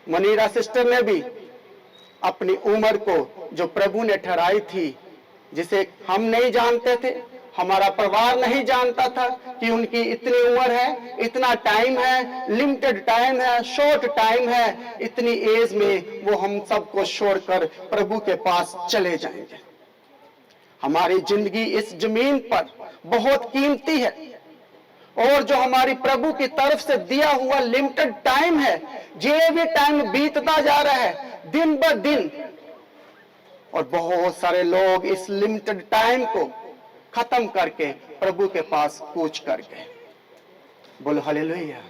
मनीरा sister ने भी अपनी उम्र को जो प्रभु ने ठहराई थी, जिसे हम नहीं जानते थे, हमारा परिवार नहीं जानता था कि उनकी इतनी उम्र है, इतना टाइम है, लिमिटेड टाइम है, शॉर्ट टाइम है, इतनी एज में वो हम सबको छोड़कर प्रभु के पास चले जाएंगे। हमारी जिंदगी इस जमीन पर बहुत कीमती है, और जो हमारी प्रभु की तरफ से दिया हुआ लिमिटेड टाइम है, ये भी टाइम बीतता जा रहा है दिन ब दिन, और बहुत सारे लोग इस लिमिटेड टाइम को खत्म करके प्रभु के पास कूच कर गए। बोलो हालेलुया,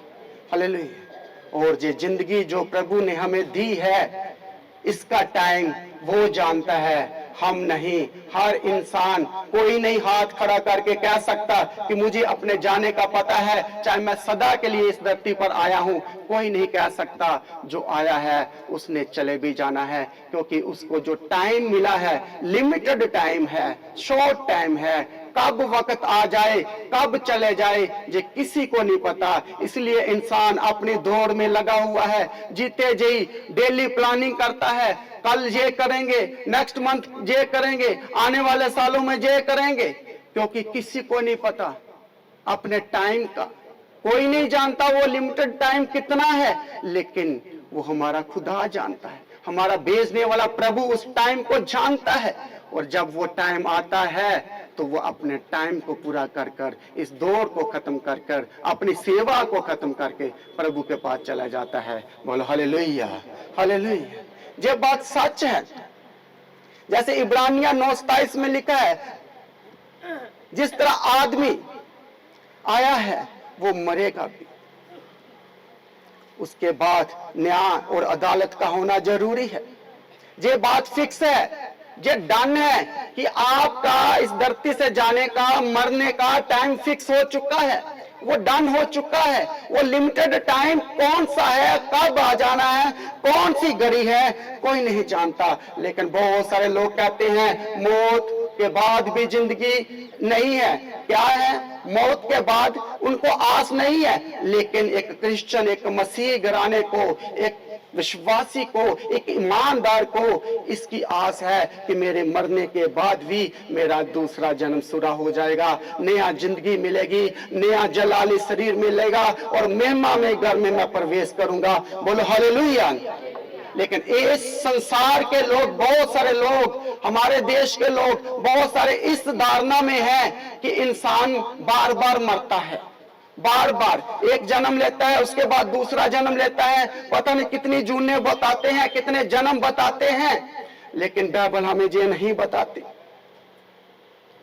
हालेलुया। और ये जिंदगी जो प्रभु ने हमें दी है, इसका टाइम वो जानता है, हम नहीं। हर इंसान, कोई नहीं हाथ खड़ा करके कह सकता कि मुझे अपने जाने का पता है, चाहे मैं सदा के लिए इस धरती पर आया हूं, कोई नहीं कह सकता। जो आया है उसने चले भी जाना है, क्योंकि उसको जो टाइम मिला है लिमिटेड टाइम है, शॉर्ट टाइम है। कब वक्त आ जाए, कब चले जाए, ये किसी को नहीं पता। इसलिए इंसान अपनी दौड़ में लगा हुआ है, जीते जी डेली प्लानिंग करता है, कल ये करेंगे, नेक्स्ट मंथ ये करेंगे, आने वाले सालों में ये करेंगे, क्योंकि किसी को नहीं पता अपने टाइम का। कोई नहीं जानता वो लिमिटेड टाइम कितना है, लेकिन वो हमारा खुदा जानता है, हमारा भेजने वाला प्रभु उस टाइम को जानता है। और जब वो टाइम आता है तो वो अपने टाइम को पूरा कर कर, इस दौर को खत्म कर कर, अपनी सेवा को खत्म करके प्रभु के पास चला जाता है। बोलो हालेलुया, हालेलुया। ये बात सच है, जैसे इब्रानिया 9:27 में लिखा है, जिस तरह आदमी आया है वो मरेगा भी, उसके बाद न्याय और अदालत का होना जरूरी है। ये बात फिक्स है, ये डन है कि आपका इस धरती से जाने का, मरने का टाइम फिक्स हो चुका है, वो डन हो चुका है। वो लिमिटेड टाइम कौन सा है, कब आ जाना है, कौन सी घड़ी है, कोई नहीं जानता। लेकिन बहुत सारे लोग कहते हैं मौत के बाद भी जिंदगी नहीं है। क्या है? मौत के बाद उनको आस नहीं है। लेकिन एक क्रिश्चियन, एक मसीह घराने को, एक विश्वासी को, एक ईमानदार को इसकी आस है कि मेरे मरने के बाद भी मेरा दूसरा जन्म पूरा हो जाएगा, नया जिंदगी मिलेगी, नया जलाली शरीर मिलेगा, और महिमा में घर में मैं प्रवेश करूंगा। बोलो हालेलुया। लेकिन इस संसार के लोग, बहुत सारे लोग, हमारे देश के लोग बहुत सारे इस धारणा में हैं कि इंसान बार बार मरता है, बार बार एक जन्म लेता है, उसके बाद दूसरा जन्म लेता है, पता नहीं कितनी जूने बताते हैं, कितने जन्म बताते हैं। लेकिन बाइबल हमें ये नहीं बताती।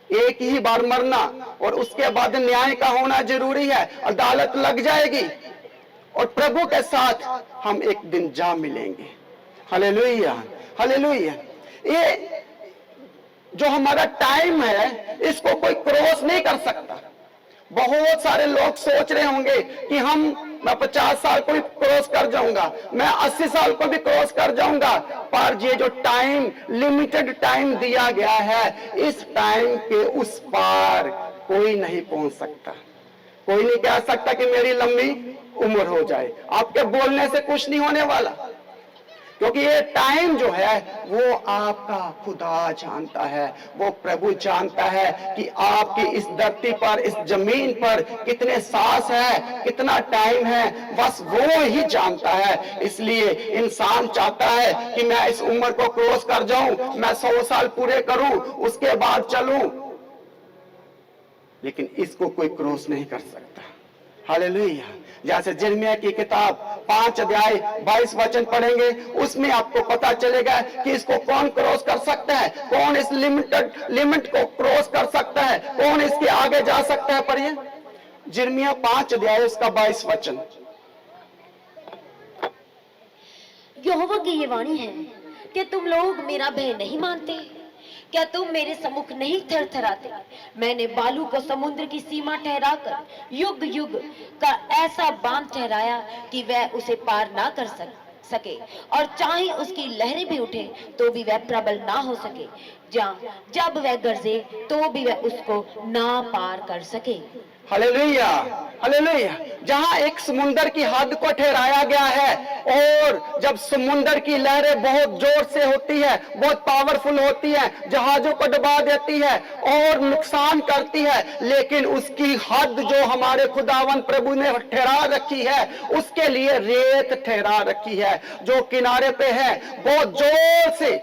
एक ही बार मरना और उसके बाद न्याय का होना जरूरी है, अदालत लग जाएगी और प्रभु के साथ हम एक दिन जा मिलेंगे। Hallelujah, hallelujah. ये जो हमारा टाइम है, इसको कोई क्रॉस नहीं कर सकता। बहुत सारे लोग सोच रहे होंगे कि मैं 50 साल को भी क्रॉस कर जाऊंगा, मैं 80 साल को भी क्रॉस कर जाऊंगा, पर ये जो टाइम, लिमिटेड टाइम दिया गया है, इस टाइम के उस पार कोई नहीं पहुंच सकता। कोई नहीं कह सकता कि मेरी लंबी उम्र हो जाए। आपके बोलने से कुछ नहीं होने वाला, क्योंकि ये टाइम जो है वो आपका खुदा जानता है, वो प्रभु जानता है कि आपकी इस धरती पर, इस जमीन पर कितने सांस है, कितना टाइम है, बस वो ही जानता है। इसलिए इंसान चाहता है कि मैं इस उम्र को क्रॉस कर जाऊं, मैं 100 साल पूरे करूं, उसके बाद चलूं, लेकिन इसको कोई क्रॉस नहीं कर सकता। हालेलुया। जैसे यिर्मयाह की किताब 5 अध्याय 22 वचन पढ़ेंगे, उसमें आपको पता चलेगा कि इसको कौन क्रॉस कर सकता है, कौन इस लिमिट को क्रॉस कर सकता है, कौन इसके आगे जा सकता है। पढ़िए यिर्मयाह 5 अध्याय उसका 22 वचन। यहोवा की ये वाणी है कि तुम लोग मेरा भय नहीं मानते, क्या तुम मेरे सम्मुख नहीं थरथराते? मैंने बालू को समुद्र की सीमा ठहराकर युग युग का ऐसा बांध ठहराया कि वह उसे पार ना कर सके, और चाहे उसकी लहरें भी उठे तो भी वह प्रबल ना हो सके। जब वह गरजे तो भी वह उसको ना पार कर सके। Hallelujah, hallelujah. जहां एक समुंदर की हद को ठहराया गया है, और जब समुंदर की लहरें बहुत जोर से होती है, बहुत पावरफुल होती है, जहाजों को डुबा देती है और नुकसान करती है, लेकिन उसकी हद जो हमारे खुदावन प्रभु ने ठहरा रखी है, उसके लिए रेत ठहरा रखी है, जो किनारे पे है। बहुत जोर से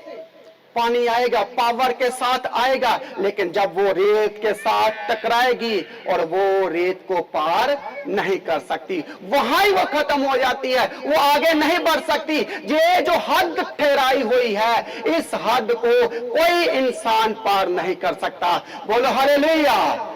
पानी आएगा, पावर के साथ आएगा, लेकिन जब वो रेत के साथ टकराएगी और वो रेत को पार नहीं कर सकती, वहां ही वो खत्म हो जाती है, वो आगे नहीं बढ़ सकती। ये जो हद ठहराई हुई है, इस हद को कोई इंसान पार नहीं कर सकता। बोलो हालेलुया।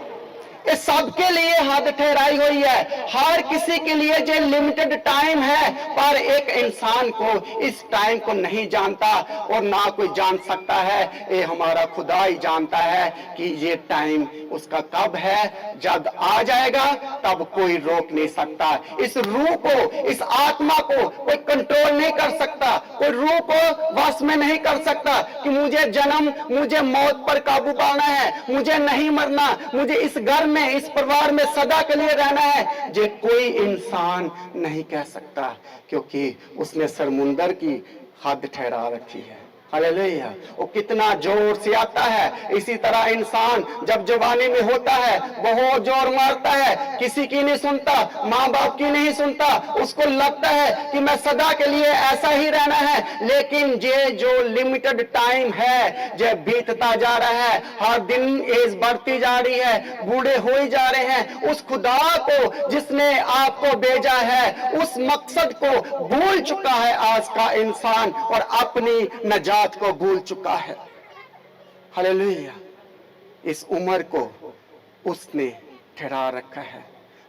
इस सबके लिए हद ठहराई हुई है, हर किसी के लिए जो लिमिटेड टाइम है, पर एक इंसान को इस टाइम को नहीं जानता और ना कोई जान सकता है। ये हमारा खुदा ही जानता है कि ये टाइम उसका कब है। जब आ जाएगा तब कोई रोक नहीं सकता। इस रूह को, इस आत्मा को कोई कंट्रोल नहीं कर सकता, कोई रूह को वश में नहीं कर सकता कि मुझे जन्म, मुझे मौत पर काबू पाना है, मुझे नहीं मरना, मुझे इस घर में, इस परिवार में सदा के लिए रहना है। जे कोई इंसान नहीं कह सकता, क्योंकि उसने समुंदर की हद ठहरा रखी है। हालेलुया। वो कितना जोर से आता है। इसी तरह इंसान जब जवानी में होता है, बहुत जोर मारता है, किसी की नहीं सुनता, माँ बाप की नहीं सुनता, उसको लगता है कि मैं सदा के लिए ऐसा ही रहना है। लेकिन ये जो लिमिटेड टाइम है, जो बीतता जा रहा है, हर दिन एज बढ़ती जा रही है, बूढ़े हो ही जा रहे हैं, उस खुदा को जिसने आपको भेजा है, उस मकसद को भूल चुका है आज का इंसान, और अपनी नजात को भूल चुका है। हालेलुया। इस उम्र को उसने ठहरा रखा है,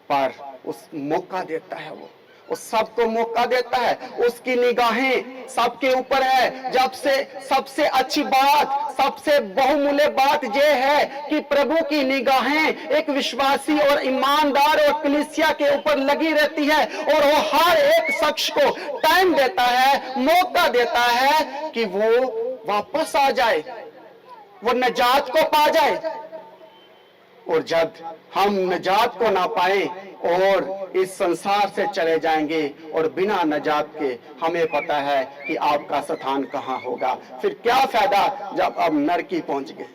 पर उस मौका देता है, वो सबको मौका देता है। उसकी निगाहें सबके ऊपर है। जब से सबसे अच्छी बात, सबसे बहुमूल्य बात यह है कि प्रभु की निगाहें एक विश्वासी और ईमानदार और कलीसिया के ऊपर लगी रहती है, और वो हर एक शख्स को टाइम देता है, मौका देता है कि वो वापस आ जाए, वो नजात को पा जाए। और जब हम नजात को ना पाए और इस संसार से चले जाएंगे और बिना नजात के हमें पता है कि आपका स्थान कहां होगा, फिर क्या फायदा जब अब नरकी पहुंच गए।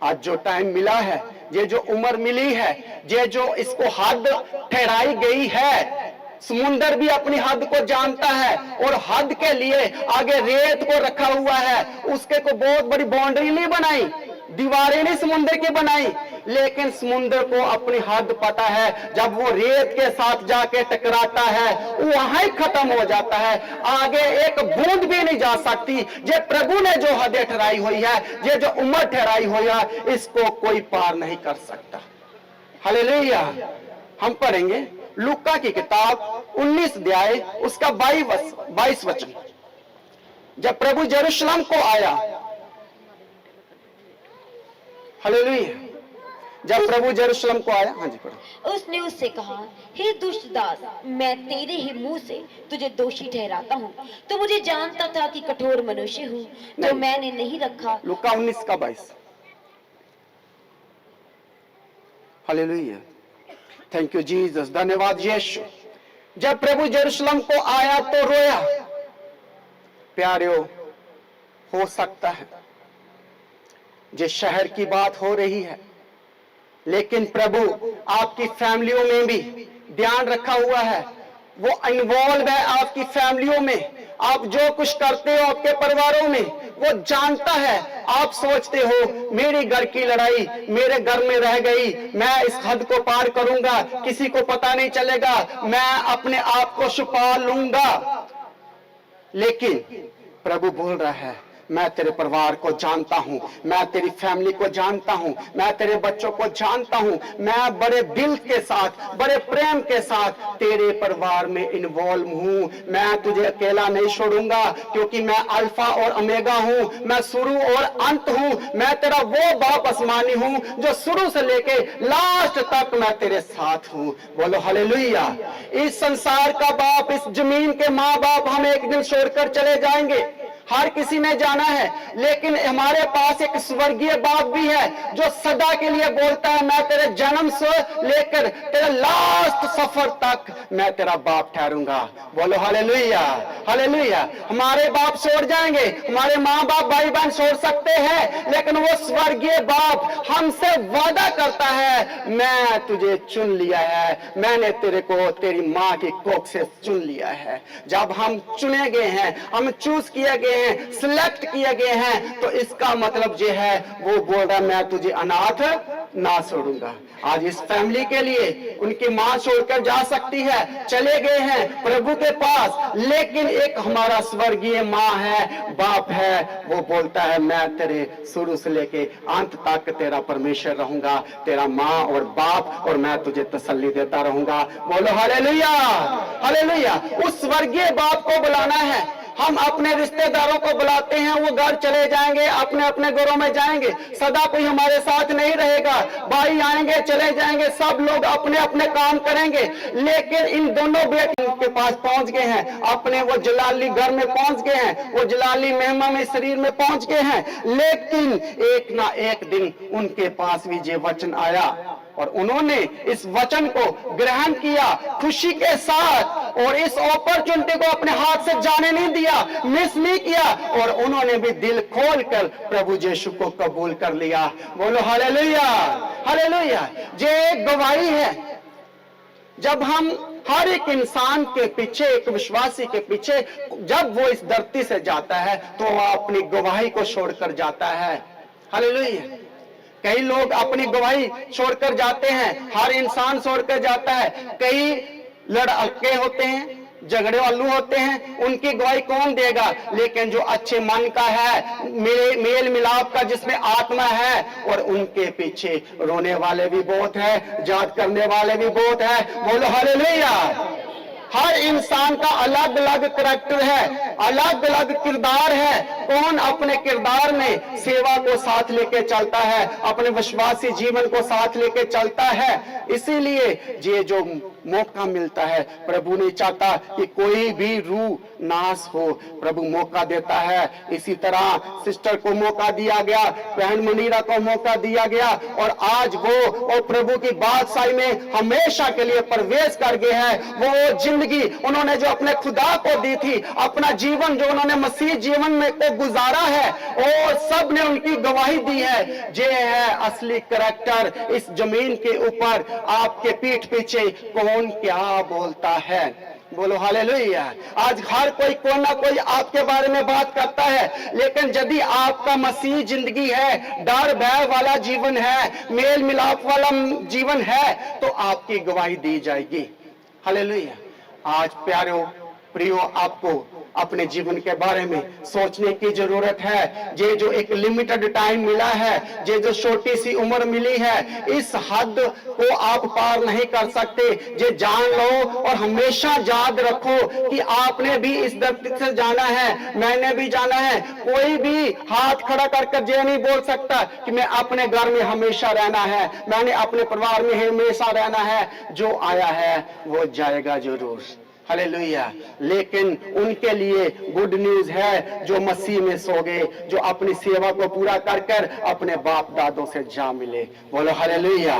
आज जो टाइम मिला है, ये जो उम्र मिली है, ये जो इसको हद ठहराई गई है, समुंदर भी अपनी हद को जानता है, और हद के लिए आगे रेत को रखा हुआ है। उसके को बहुत बड़ी बाउंड्री नहीं बनाई, दीवारें नहीं समुंदर की बनाई, लेकिन समुंदर को अपनी हद पता है। जब वो रेत के साथ जाके टकराता है, वहां ही खत्म हो जाता है, आगे एक बूंद भी नहीं जा सकती। ये प्रभु ने जो हदें ठहराई हुई है, ये जो उम्र ठहराई हुई है, इसको कोई पार नहीं कर सकता। हालेलुया। हम पढ़ेंगे लूका की किताब 19 अध्याय उसका 22 वचन। जब प्रभु यरूशलेम को आया, हालेलुया, जब प्रभु यरूशलेम को आया, हाँ जी पढ़ो। उसने उससे कहा, हे दुष्ट दास, मैं तेरे ही मुंह से तुझे दोषी ठहराता हूँ। तो मुझे जानता था कि कठोर मनुष्य हूँ, जो मैंने नहीं रखा। लूका 19 का 22। हालेलुया। थैंक यू जीसस, धन्यवाद यीशु। जब प्रभु यरूशलेम को आया तो रोया। प्यारियों, हो सकता है जिस शहर की बात हो रही है, लेकिन प्रभु आपकी फैमिलियों में भी ध्यान रखा हुआ है। वो इन्वॉल्व है आपकी फैमिलियों में। आप जो कुछ करते हो आपके परिवारों में, वो जानता है। आप सोचते हो मेरी घर की लड़ाई मेरे घर में रह गई, मैं इस हद को पार करूंगा, किसी को पता नहीं चलेगा, मैं अपने आप को छुपा लूंगा। लेकिन प्रभु बोल रहा है, मैं तेरे परिवार को जानता हूं, मैं तेरी फैमिली को जानता हूं, मैं तेरे बच्चों को जानता हूं। मैं बड़े दिल के साथ, बड़े प्रेम के साथ तेरे परिवार में इन्वॉल्व हूं। मैं तुझे अकेला नहीं छोड़ूंगा, क्योंकि मैं अल्फा और ओमेगा हूं, मैं शुरू और अंत हूं। मैं तेरा वो बाप आसमानी हूं जो शुरू से लेके लास्ट तक मैं तेरे साथ हूं। बोलो हालेलुया। इस संसार का बाप, इस जमीन के माँ बाप हम एक दिन छोड़कर चले जाएंगे। हर किसी ने जाना है, लेकिन हमारे पास एक स्वर्गीय बाप भी है जो सदा के लिए बोलता है, मैं तेरे जन्म से लेकर तेरे लास्ट सफर तक मैं तेरा बाप ठहरूंगा। बोलो हालेलुया, हालेलुया। हमारे बाप छोड़ जाएंगे, हमारे माँ बाप भाई बहन छोड़ सकते हैं, लेकिन वो स्वर्गीय बाप हमसे वादा करता है, मैं तुझे चुन लिया है, मैंने तेरे को तेरी माँ की कोख से चुन लिया है। जब हम चुने गए हैं, हम चूज किए गए हैं, सिलेक्ट किए गए हैं, तो इसका मतलब ये है, वो बोल रहा मैं तुझे अनाथ ना छोड़ूंगा। आज इस फैमिली के लिए उनकी मां छोड़कर जा सकती है, चले गए हैं प्रभु के पास, लेकिन एक हमारा स्वर्गीय मां है, बाप है, वो बोलता है मैं तेरे शुरू से लेके अंत तक तेरा परमेश्वर रहूंगा, तेरा मां और बाप, और मैं तुझे तसल्ली देता रहूंगा। बोलो हालेलुया, हालेलुया। उस स्वर्गीय बाप को बुलाना है। हम अपने रिश्तेदारों को बुलाते हैं, वो घर चले जाएंगे, अपने अपने घरों में जाएंगे, सदा कोई हमारे साथ नहीं रहेगा, भाई आएंगे चले जाएंगे, सब लोग अपने अपने काम करेंगे, लेकिन इन दोनों बेटे के पास पहुंच गए हैं, अपने वो जलाली घर में पहुंच गए हैं, वो जलाली महिमा में शरीर में पहुंच गए हैं, लेकिन एक ना एक दिन उनके पास भी ये वचन आया और उन्होंने इस वचन को ग्रहण किया खुशी के साथ, और इस अपॉर्चुनिटी को अपने हाथ से जाने नहीं दिया, मिस नहीं किया, और उन्होंने भी दिल खोलकर प्रभु यीशु को कबूल कर लिया। बोलो हालेलुया, हालेलुया। ये एक गवाही है। जब हम हर एक इंसान के पीछे, एक विश्वासी के पीछे, जब वो इस धरती से जाता है तो वह अपनी गवाही को छोड़कर जाता है। हालेलुया। कई लोग अपनी गवाही छोड़कर जाते हैं, हर इंसान छोड़कर जाता है। कई लड़के होते हैं, झगड़े वालू होते हैं, उनकी गवाही कौन देगा? लेकिन जो अच्छे मन का है, मेल मिलाप का जिसमें आत्मा है, और उनके पीछे रोने वाले भी बहुत है, याद करने वाले भी बहुत है। बोलो हालेलुया। हर इंसान का अलग अलग करैक्टर है, अलग अलग किरदार है। कौन अपने किरदार में सेवा को साथ लेके चलता है, अपने विश्वासी जीवन को साथ लेके चलता है। इसीलिए ये जो मौका मिलता है, प्रभु नहीं चाहता कि कोई भी रूह नाश हो, प्रभु मौका देता है। इसी तरह सिस्टर को मौका दिया गया, बहन मुनीरा को मौका दिया गया, और आज वो और प्रभु की बादशाही में हमेशा के लिए प्रवेश कर गए हैं। वो जिंदगी उन्होंने जो अपने खुदा को दी थी, अपना जीवन जो उन्होंने मसीह जीवन में को गुजारा है, और सब ने उनकी गवाही दी है। ये है असली करैक्टर इस जमीन के ऊपर। आपके पीठ पीछे कौन क्या बोलता है? बोलो हालेलुया। आज हर कोई ना कोई आपके बारे में बात करता है, लेकिन यदि आपका मसीह जिंदगी है, डर भय वाला जीवन है, मेल मिलाप वाला जीवन है, तो आपकी गवाही दी जाएगी। हालेलुया। आज प्यारो प्रियो, आपको अपने जीवन के बारे में सोचने की जरूरत है। ये जो एक लिमिटेड टाइम मिला है, ये जो छोटी सी उम्र मिली है, इस हद को आप पार नहीं कर सकते। ये जान लो और हमेशा याद रखो कि आपने भी इस धरती से जाना है, मैंने भी जाना है। कोई भी हाथ खड़ा करके ये नहीं बोल सकता कि मैं अपने घर में हमेशा रहना है, मैंने अपने परिवार में हमेशा रहना है। जो आया है वो जाएगा जरूर। हालेलुया। लेकिन उनके लिए गुड न्यूज है जो मसीह में सो गए, जो अपनी सेवा को पूरा कर कर अपने बाप दादों से जा मिले। बोलो हालेलुया।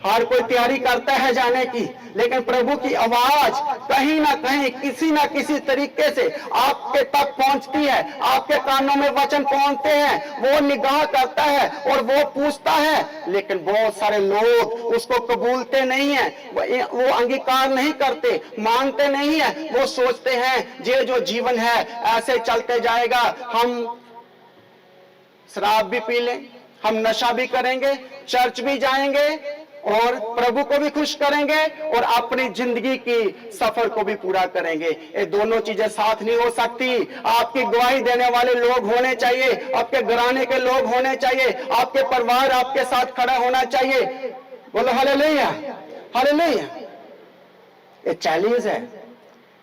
हर कोई तैयारी करता है जाने की, लेकिन प्रभु की आवाज कहीं ना कहीं किसी ना किसी तरीके से आपके तक पहुंचती है, आपके कानों में वचन पहुंचते हैं। वो निगाह करता है और वो पूछता है, लेकिन बहुत सारे लोग उसको कबूलते नहीं है, वो अंगीकार नहीं करते, मानते नहीं है। वो सोचते हैं ये जो जीवन है ऐसे चलते जाएगा, हम शराब भी पी लें, हम नशा भी करेंगे, चर्च भी जाएंगे और प्रभु को भी खुश करेंगे और अपनी जिंदगी की सफर को भी पूरा करेंगे। ये दोनों चीजें साथ नहीं हो सकती। आपकी गवाही देने वाले लोग होने चाहिए, आपके घराने के लोग होने चाहिए, आपके परिवार आपके साथ खड़ा होना चाहिए। बोलो हालेलुया, हालेलुया। ये चैलेंज है,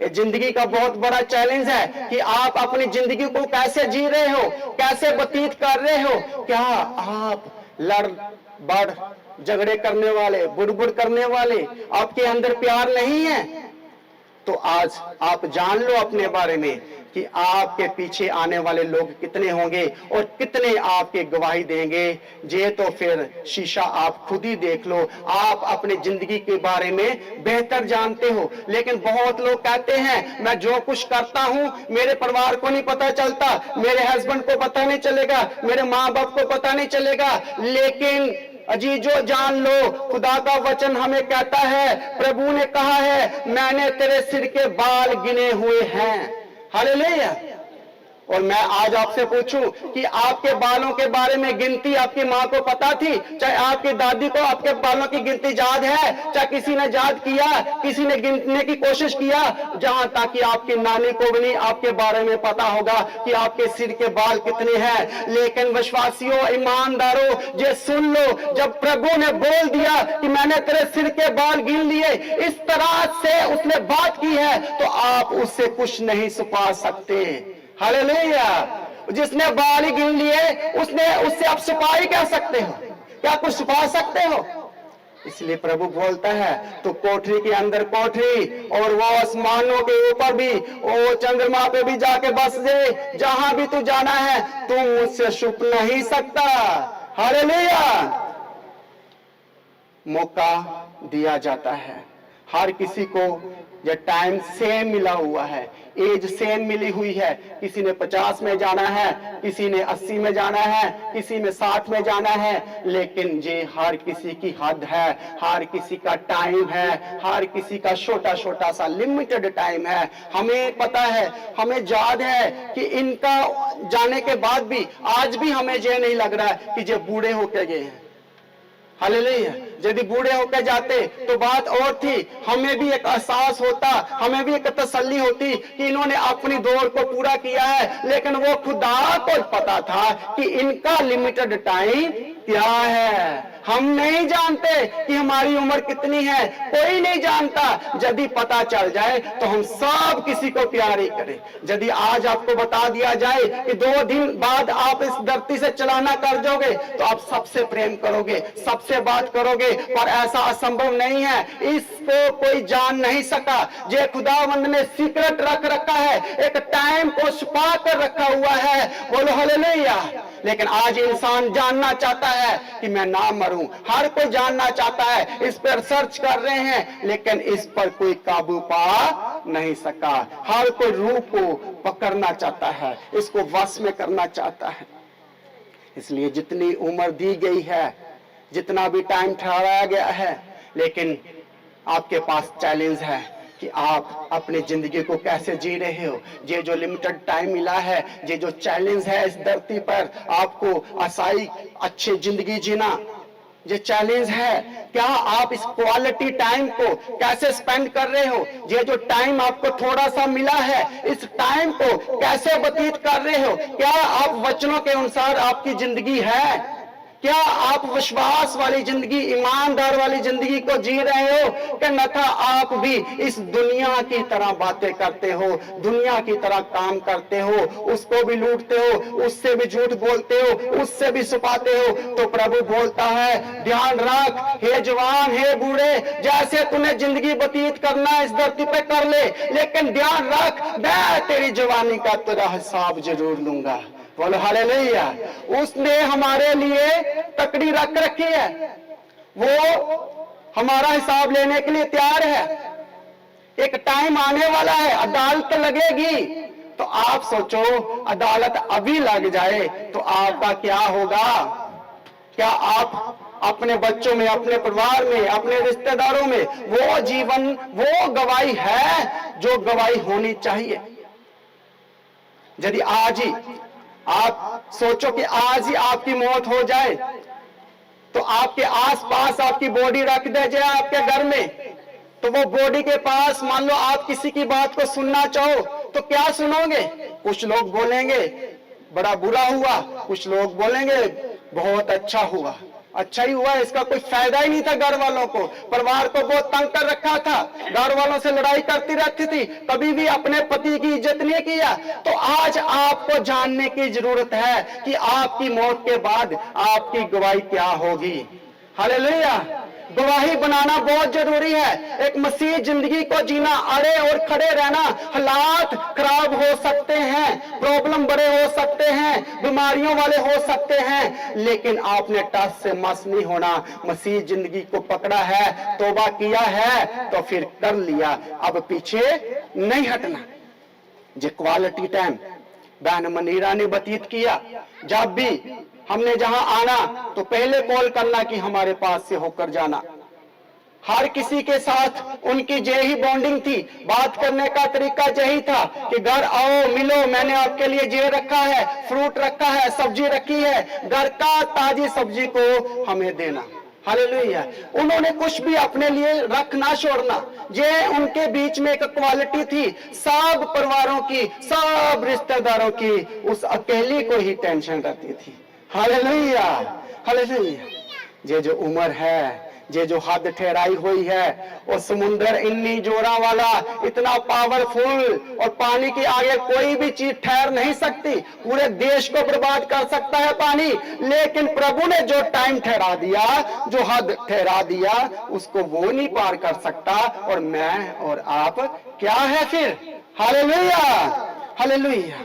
ये जिंदगी का बहुत बड़ा चैलेंज है कि आप अपनी जिंदगी को कैसे जी रहे हो, कैसे व्यतीत कर रहे हो। क्या आप लड़ बढ़ झगड़े करने वाले, बुड़बुड़ करने वाले, आपके अंदर प्यार नहीं है? तो आज आप जान लो अपने बारे में कि आपके पीछे आने वाले लोग कितने होंगे और कितने आपके गवाही देंगे। ये तो फिर शीशा आप खुद ही देख लो। आप अपनी जिंदगी के बारे में बेहतर जानते हो, लेकिन बहुत लोग कहते हैं मैं जो कुछ करता हूं मेरे परिवार को नहीं पता चलता, मेरे हस्बैंड को पता नहीं चलेगा, मेरे माँ बाप को पता नहीं चलेगा। लेकिन अजीजो जान लो, खुदा का वचन हमें कहता है, प्रभु ने कहा है मैंने तेरे सिर के बाल गिने हुए हैं। हालेलुया। और मैं आज आपसे पूछूं कि आपके बालों के बारे में गिनती आपकी माँ को पता थी? चाहे आपकी दादी को आपके बालों की गिनती याद है? चाहे किसी ने याद किया, किसी ने गिनने की कोशिश किया? जहां तक कि आपकी नानी को भी नहीं आपके बारे में पता होगा कि आपके सिर के बाल कितने हैं। लेकिन विश्वासियों, ईमानदारों, ये सुन लो, जब प्रभु ने बोल दिया कि मैंने तेरे सिर के बाल गिन लिए, इस तरह से उसने बात की है, तो आप उससे कुछ नहीं छुपा सकते। हालेलुया। जिसने बाल ही गिन लिए उससे आप छुपाई क्या सकते हो? क्या कुछ छुपा सकते हो? इसलिए प्रभु बोलता है तो कोठरी के अंदर कोठरी, और वो आसमानों के ऊपर भी, वो चंद्रमा पे भी जाके बस दे, जहां भी तू जाना है तू मुझसे छुप नहीं सकता। हालेलुया। मौका दिया जाता है हर किसी को। ये टाइम सेम मिला हुआ है, एज सेम मिली हुई है। किसी ने 50 में जाना है, किसी ने 80 में जाना है, किसी में 60 में जाना है, लेकिन ये हर किसी की हद है, हर किसी का टाइम है, हर किसी का छोटा छोटा सा लिमिटेड टाइम है। हमें पता है, हमें याद है कि इनका जाने के बाद भी आज भी हमें ये नहीं लग रहा है कि ये बूढ़े होकर गए हैं। हालेलुया। यदि बूढ़े होकर जाते तो बात और थी, हमें भी एक एहसास होता, हमें भी एक तसल्ली होती कि इन्होंने अपनी दौड़ को पूरा किया है। लेकिन वो खुदा को पता था कि इनका लिमिटेड टाइम क्या है। हम नहीं जानते कि हमारी उम्र कितनी है, कोई नहीं जानता। यदि पता चल जाए तो हम सब किसी को प्यार ही करें। यदि आज आपको बता दिया जाए कि 2 दिन बाद आप इस धरती से चलाना कर दोगे, तो आप सबसे प्रेम करोगे, सबसे बात करोगे, पर ऐसा असंभव नहीं है। इसको कोई जान नहीं सका। ये खुदावंद ने सीक्रेट रख रखा है, एक टाइम को छुपा कर रखा हुआ है। बोलो हालेलुया। लेकिन आज इंसान जानना चाहता है कि मैं ना मरूं। हर कोई जानना चाहता है, इस पर सर्च कर रहे हैं, लेकिन इस पर कोई काबू पा नहीं सका। हर कोई रूह को पकड़ना चाहता है, इसको वश में करना चाहता है। इसलिए जितनी उम्र दी गई है, जितना भी टाइम ठहराया गया है, लेकिन आपके पास चैलेंज है कि आप अपनी जिंदगी को कैसे जी रहे हो। ये जो लिमिटेड टाइम मिला है, ये जो चैलेंज है इस धरती पर, आपको आसाई अच्छी जिंदगी जीना, ये चैलेंज है। क्या आप इस क्वालिटी टाइम को कैसे स्पेंड कर रहे हो? ये जो टाइम आपको थोड़ा सा मिला है, इस टाइम को कैसे व्यतीत कर रहे हो? क्या आप वचनों के अनुसार आपकी जिंदगी है? क्या आप विश्वास वाली जिंदगी, ईमानदार वाली जिंदगी को जी रहे हो? कि अन्यथा आप भी इस दुनिया की तरह बातें करते हो, दुनिया की तरह काम करते हो, उसको भी लूटते हो, उससे भी झूठ बोलते हो, उससे भी छुपाते हो। तो प्रभु बोलता है ध्यान रख, हे जवान, हे बूढ़े, जैसे तूने जिंदगी व्यतीत करना है इस धरती पे कर ले, लेकिन ध्यान रख, मैं तेरी जवानी का तेरा हिसाब जरूर लूंगा। बोलो हालेलुया। उसने हमारे लिए तकड़ी रख रखी है, वो हमारा हिसाब लेने के लिए तैयार है। एक टाइम आने वाला है, अदालत लगेगी। तो आप सोचो, अदालत अभी लग जाए तो आपका क्या होगा? क्या आप अपने बच्चों में, अपने परिवार में, अपने रिश्तेदारों में वो जीवन, वो गवाही है जो गवाही होनी चाहिए? यदि आज ही आप सोचो कि आज ही आपकी मौत हो जाए, तो आपके आसपास आपकी बॉडी रख दे जाए आपके घर में, तो वो बॉडी के पास मान लो आप किसी की बात को सुनना चाहो तो क्या सुनोगे? कुछ लोग बोलेंगे बड़ा बुरा हुआ, कुछ लोग बोलेंगे बहुत अच्छा हुआ। अच्छा ही हुआ, इसका कोई फायदा ही नहीं था। घर वालों को, परिवार को बहुत तंग कर रखा था, घर वालों से लड़ाई करती रहती थी, कभी भी अपने पति की इज्जत नहीं किया। तो आज आपको जानने की जरूरत है कि आपकी मौत के बाद आपकी गवाही क्या होगी। हालेलुया। गवाही बनाना बहुत जरूरी है। एक मसीह जिंदगी को जीना, अड़े और खड़े रहना। हालात खराब हो सकते हैं, प्रॉब्लम बड़े हो सकते हैं, बीमारियों वाले हो सकते हैं, लेकिन आपने टस से मस नहीं होना। मसीह जिंदगी को पकड़ा है, तौबा किया है तो फिर कर लिया, अब पीछे नहीं हटना। जो क्वालिटी टाइम बहन मनीरा ने व्यतीत किया, जब भी हमने जहां आना तो पहले कॉल करना कि हमारे पास से होकर जाना। हर किसी के साथ उनकी यही बॉन्डिंग थी, बात करने का तरीका यही था कि घर आओ, मिलो, मैंने आपके लिए ये रखा है, फ्रूट रखा है, सब्जी रखी है, घर का ताजी सब्जी को हमें देना। हालेलुया। उन्होंने कुछ भी अपने लिए रखना छोड़ना, ये उनके बीच में एक क्वालिटी थी। सब परिवारों की, सब रिश्तेदारों की उस अकेली को ही टेंशन रहती थी। Hallelujah, hallelujah. ये जो उम्र है, ये जो हद ठहराई हुई है, और समुद्र इन्नी जोरा वाला, इतना पावरफुल, और पानी के आगे कोई भी चीज ठहर नहीं सकती, पूरे देश को बर्बाद कर सकता है पानी। लेकिन प्रभु ने जो टाइम ठहरा दिया, जो हद ठहरा दिया, उसको वो नहीं पार कर सकता। और मैं और आप क्या है फिर? Hallelujah, hallelujah.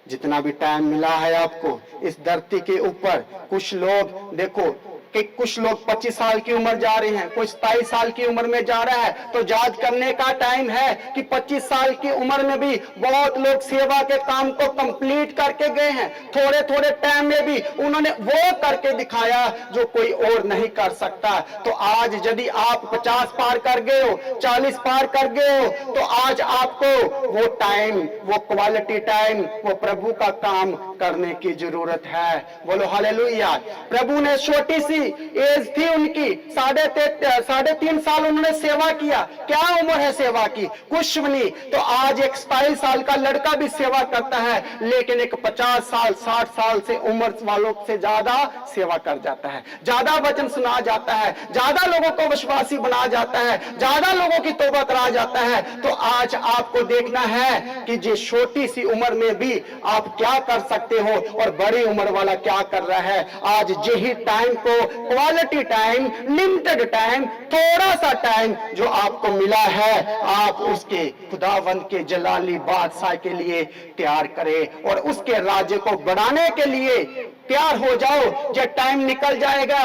जितना भी टाइम मिला है आपको इस धरती के ऊपर, कुछ लोग देखो कि कुछ लोग 25 साल की उम्र जा रहे हैं, कोई 27 साल की उम्र में जा रहा है, तो याद करने का टाइम है कि 25 साल की उम्र में भी बहुत लोग सेवा के काम को कंप्लीट करके गए हैं। थोड़े थोड़े टाइम में भी उन्होंने वो करके दिखाया जो कोई और नहीं कर सकता। तो आज यदि आप 50 पार कर गए हो, 40 पार कर गए हो, तो आज आपको वो टाइम, वो क्वालिटी टाइम, वो प्रभु का काम करने की जरूरत है। बोलो हालेलुया। प्रभु ने छोटी सी एज थी उनकी, 3.5 साल उन्होंने सेवा किया। क्या उम्र है सेवा की? कुछ भी नहीं। तो आज एक 27 साल का लड़का भी सेवा करता है, लेकिन एक 50 साल 60 साल से उम्र वालों से ज्यादा सेवा कर जाता है, ज्यादा वचन सुना जाता है, ज्यादा लोगों को विश्वासी बना जाता है, ज्यादा लोगों की तौबा करा जाता है। तो आज आपको देखना है कि ये छोटी सी उम्र में भी आप क्या कर सकते हो और बड़ी उम्र वाला क्या कर रहा है। आज यही टाइम को, क्वालिटी टाइम, लिमिटेड टाइम, थोड़ा सा टाइम जो आपको मिला है, आप उसके खुदावंद के जलाली बादशाह के लिए तैयार करें और उसके राज्य को बढ़ाने के लिए तैयार हो जाओ। ये टाइम निकल जाएगा,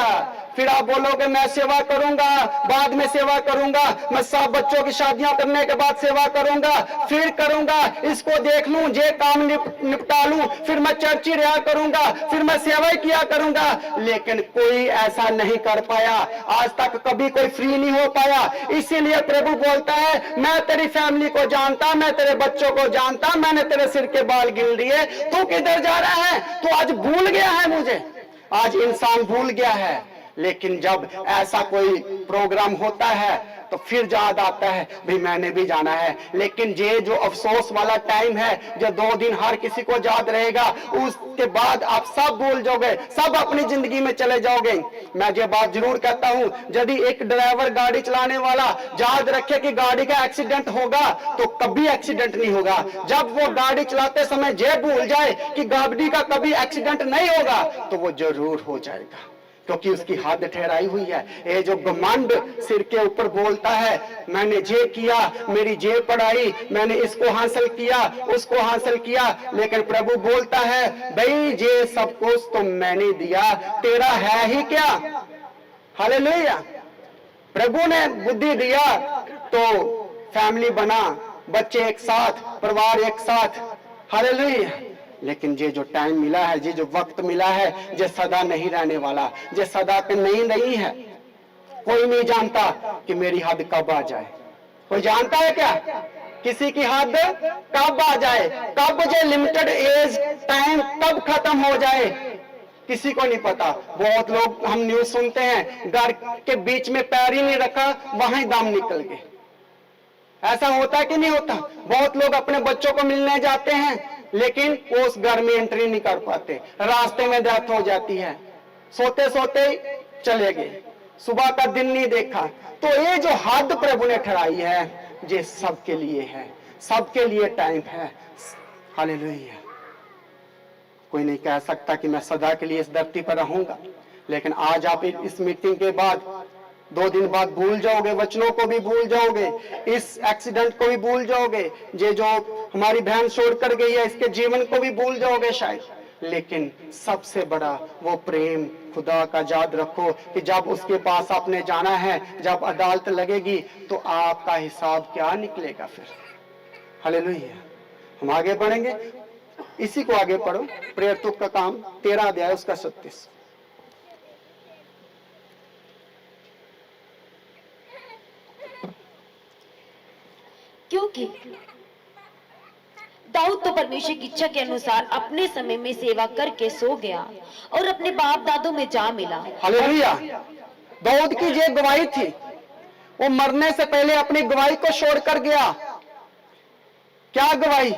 फिर आप बोलोगे मैं सेवा करूंगा, बाद में सेवा करूंगा, मैं सब बच्चों की शादियां करने के बाद सेवा करूंगा, फिर करूंगा, इसको देख लूं, ये काम निपटा लूं, फिर मैं चर्ची रहा करूंगा, फिर मैं सेवा किया करूंगा। लेकिन कोई ऐसा नहीं कर पाया, आज तक कभी कोई फ्री नहीं हो पाया। इसीलिए प्रभु बोलता है मैं तेरी फैमिली को जानता, मैं तेरे बच्चों को जानता, मैंने तेरे सिर के बाल गिन लिए, तू किधर जा रहा है? तो आज भूल गया है मुझे। आज इंसान भूल गया है। लेकिन जब ऐसा कोई प्रोग्राम होता है तो फिर याद आता है भाई मैंने भी जाना है। लेकिन ये जो अफसोस वाला टाइम है, जो 2 दिन हर किसी को याद रहेगा, उसके बाद आप सब भूल जाओगे, सब अपनी जिंदगी में चले जाओगे। मैं ये बात जरूर कहता हूं, यदि एक ड्राइवर गाड़ी चलाने वाला याद रखे कि गाड़ी का एक्सीडेंट होगा तो कभी एक्सीडेंट नहीं होगा। जब वो गाड़ी चलाते समय ये भूल जाए कि गाड़ी का कभी एक्सीडेंट नहीं होगा तो वो जरूर हो जाएगा, क्योंकि उसकी हद ठहराई हुई है। ये जो घमंड सिर के ऊपर बोलता है मैंने ये किया, मेरी ये पढ़ाई, मैंने इसको हासिल किया, उसको हासिल किया, लेकिन प्रभु बोलता है भाई ये सब कुछ तो मैंने दिया, तेरा है ही क्या? हालेलुया। प्रभु ने बुद्धि दिया तो फैमिली बना, बच्चे एक साथ, परिवार एक साथ। हालेलुया। लेकिन ये जो टाइम मिला है, ये जो वक्त मिला है, ये सदा नहीं रहने वाला, ये सदा के नहीं है। कोई नहीं जानता कि मेरी हद कब आ जाए। कोई जानता है क्या किसी की हद कब आ जाए, कब ये लिमिटेड एज टाइम कब खत्म हो जाए? किसी को नहीं पता। बहुत लोग हम न्यूज सुनते हैं, घर के बीच में पैर ही नहीं रखा, वहां ही दम निकल गए। ऐसा होता है कि नहीं होता? बहुत लोग अपने बच्चों को मिलने जाते हैं, लेकिन वो उस घर में एंट्री नहीं कर पाते, रास्ते में डेथ हो जाती है, सोते सोते चले गए, सुबह का दिन नहीं देखा। तो ये जो हद प्रभु ने ठहराई है, ये सबके लिए है, सबके लिए टाइम है। हालेलुया। कोई नहीं कह सकता कि मैं सदा के लिए इस धरती पर रहूंगा, लेकिन आज आप इस मीटिंग के बाद 2 दिन बाद भूल जाओगे, वचनों को भी भूल जाओगे, इस एक्सीडेंट को भी भूल जाओगे, ये जो हमारी बहन छोड़ कर गई है इसके जीवन को भी भूल जाओगे शायद। लेकिन सबसे बड़ा वो प्रेम खुदा का याद रखो कि जब उसके पास आपने जाना है, जब अदालत लगेगी तो आपका हिसाब क्या निकलेगा फिर। हालेलुया। हम आगे बढ़ेंगे, इसी को आगे पढ़ो, प्रेरितों का काम 13 अध्याय उसका 37। क्योंकि दाऊद तो परमेश्वर की इच्छा के अनुसार अपने समय में सेवा करके सो गया और अपने बाप दादों में जा मिला। हालेलुया। दाऊद की ये गवाही थी, वो मरने से पहले अपनी गवाही को छोड़कर गया। क्या गवाही?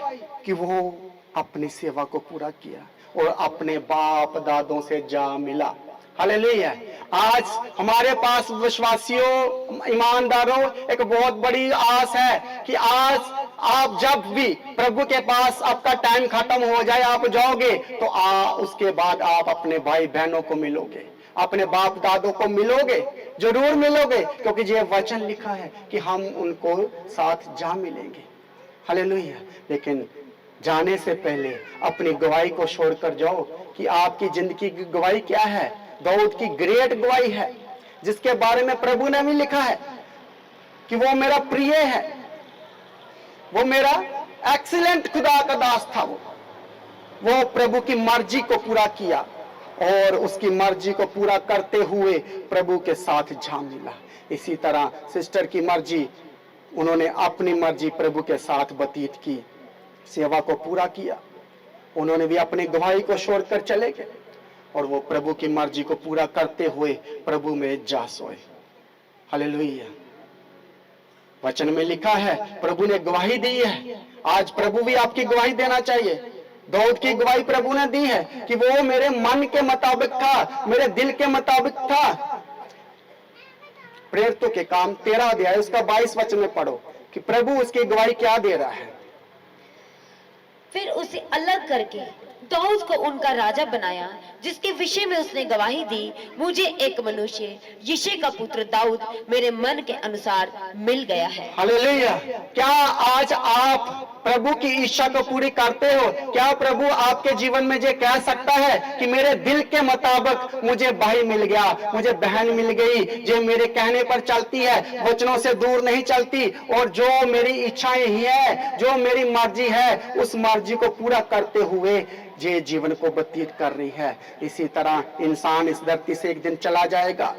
कि वो अपनी सेवा को पूरा किया और अपने बाप दादों से जा मिला। हालेलुया। आज हमारे पास विश्वासियों, ईमानदारों एक बहुत बड़ी आस है कि आज आप जब भी प्रभु के पास आपका टाइम खत्म हो जाए, आप जाओगे तो उसके बाद आप अपने भाई बहनों को मिलोगे, अपने बाप दादों को मिलोगे, जरूर मिलोगे, क्योंकि ये वचन लिखा है कि हम उनको साथ जा मिलेंगे। हालेलुया। लेकिन जाने से पहले अपनी गवाही को छोड़कर जाओ कि आपकी जिंदगी की गवाही क्या है। दाऊद की ग्रेट गवाही है, जिसके बारे में प्रभु ने भी लिखा है कि वो मेरा प्रिय है, वो मेरा एक्सीलेंट खुदा का दास था। वो प्रभु की मर्जी को पूरा किया और उसकी मर्जी को पूरा करते हुए प्रभु के साथ जा मिला। इसी तरह सिस्टर की मर्जी, उन्होंने अपनी मर्जी प्रभु के साथ व्यतीत की, सेवा को पूरा किया। उन्होंने भी अपनी गवाही को छोड़कर चले गए और वो प्रभु की मर्जी को पूरा करते हुए प्रभु में जा सोए। हालेलुया। वचन में लिखा है, प्रभु ने गवाही दी है। आज प्रभु भी आपकी गवाही देना चाहिए। दाऊद की गवाही प्रभु ने दी है कि वो मेरे मन के मुताबिक था, मेरे दिल के मुताबिक था। प्रेरितों के काम 13 अध्याय उसका 22 वचन में पढ़ो कि प्रभु उसकी गवाही क्या दे रहा है। फिर उसे अलग करके दाऊद को उनका राजा बनाया, जिसके विषय में उसने गवाही दी, मुझे एक मनुष्य यिशै का पुत्र दाऊद मेरे मन के अनुसार मिल गया है। हालेलुया। क्या आज आप प्रभु की इच्छा को पूरी करते हो? क्या प्रभु आपके जीवन में ये कह सकता है कि मेरे दिल के मुताबिक मुझे भाई मिल गया, मुझे बहन मिल गई, जो मेरे कहने पर चलती है, वचनों से दूर नहीं चलती, और जो मेरी इच्छाएं ही है, जो मेरी मर्जी है, उस मर्जी को पूरा करते हुए ये जीवन को व्यतीत कर रही है। इसी तरह इंसान इस धरती से एक दिन चला जाएगा,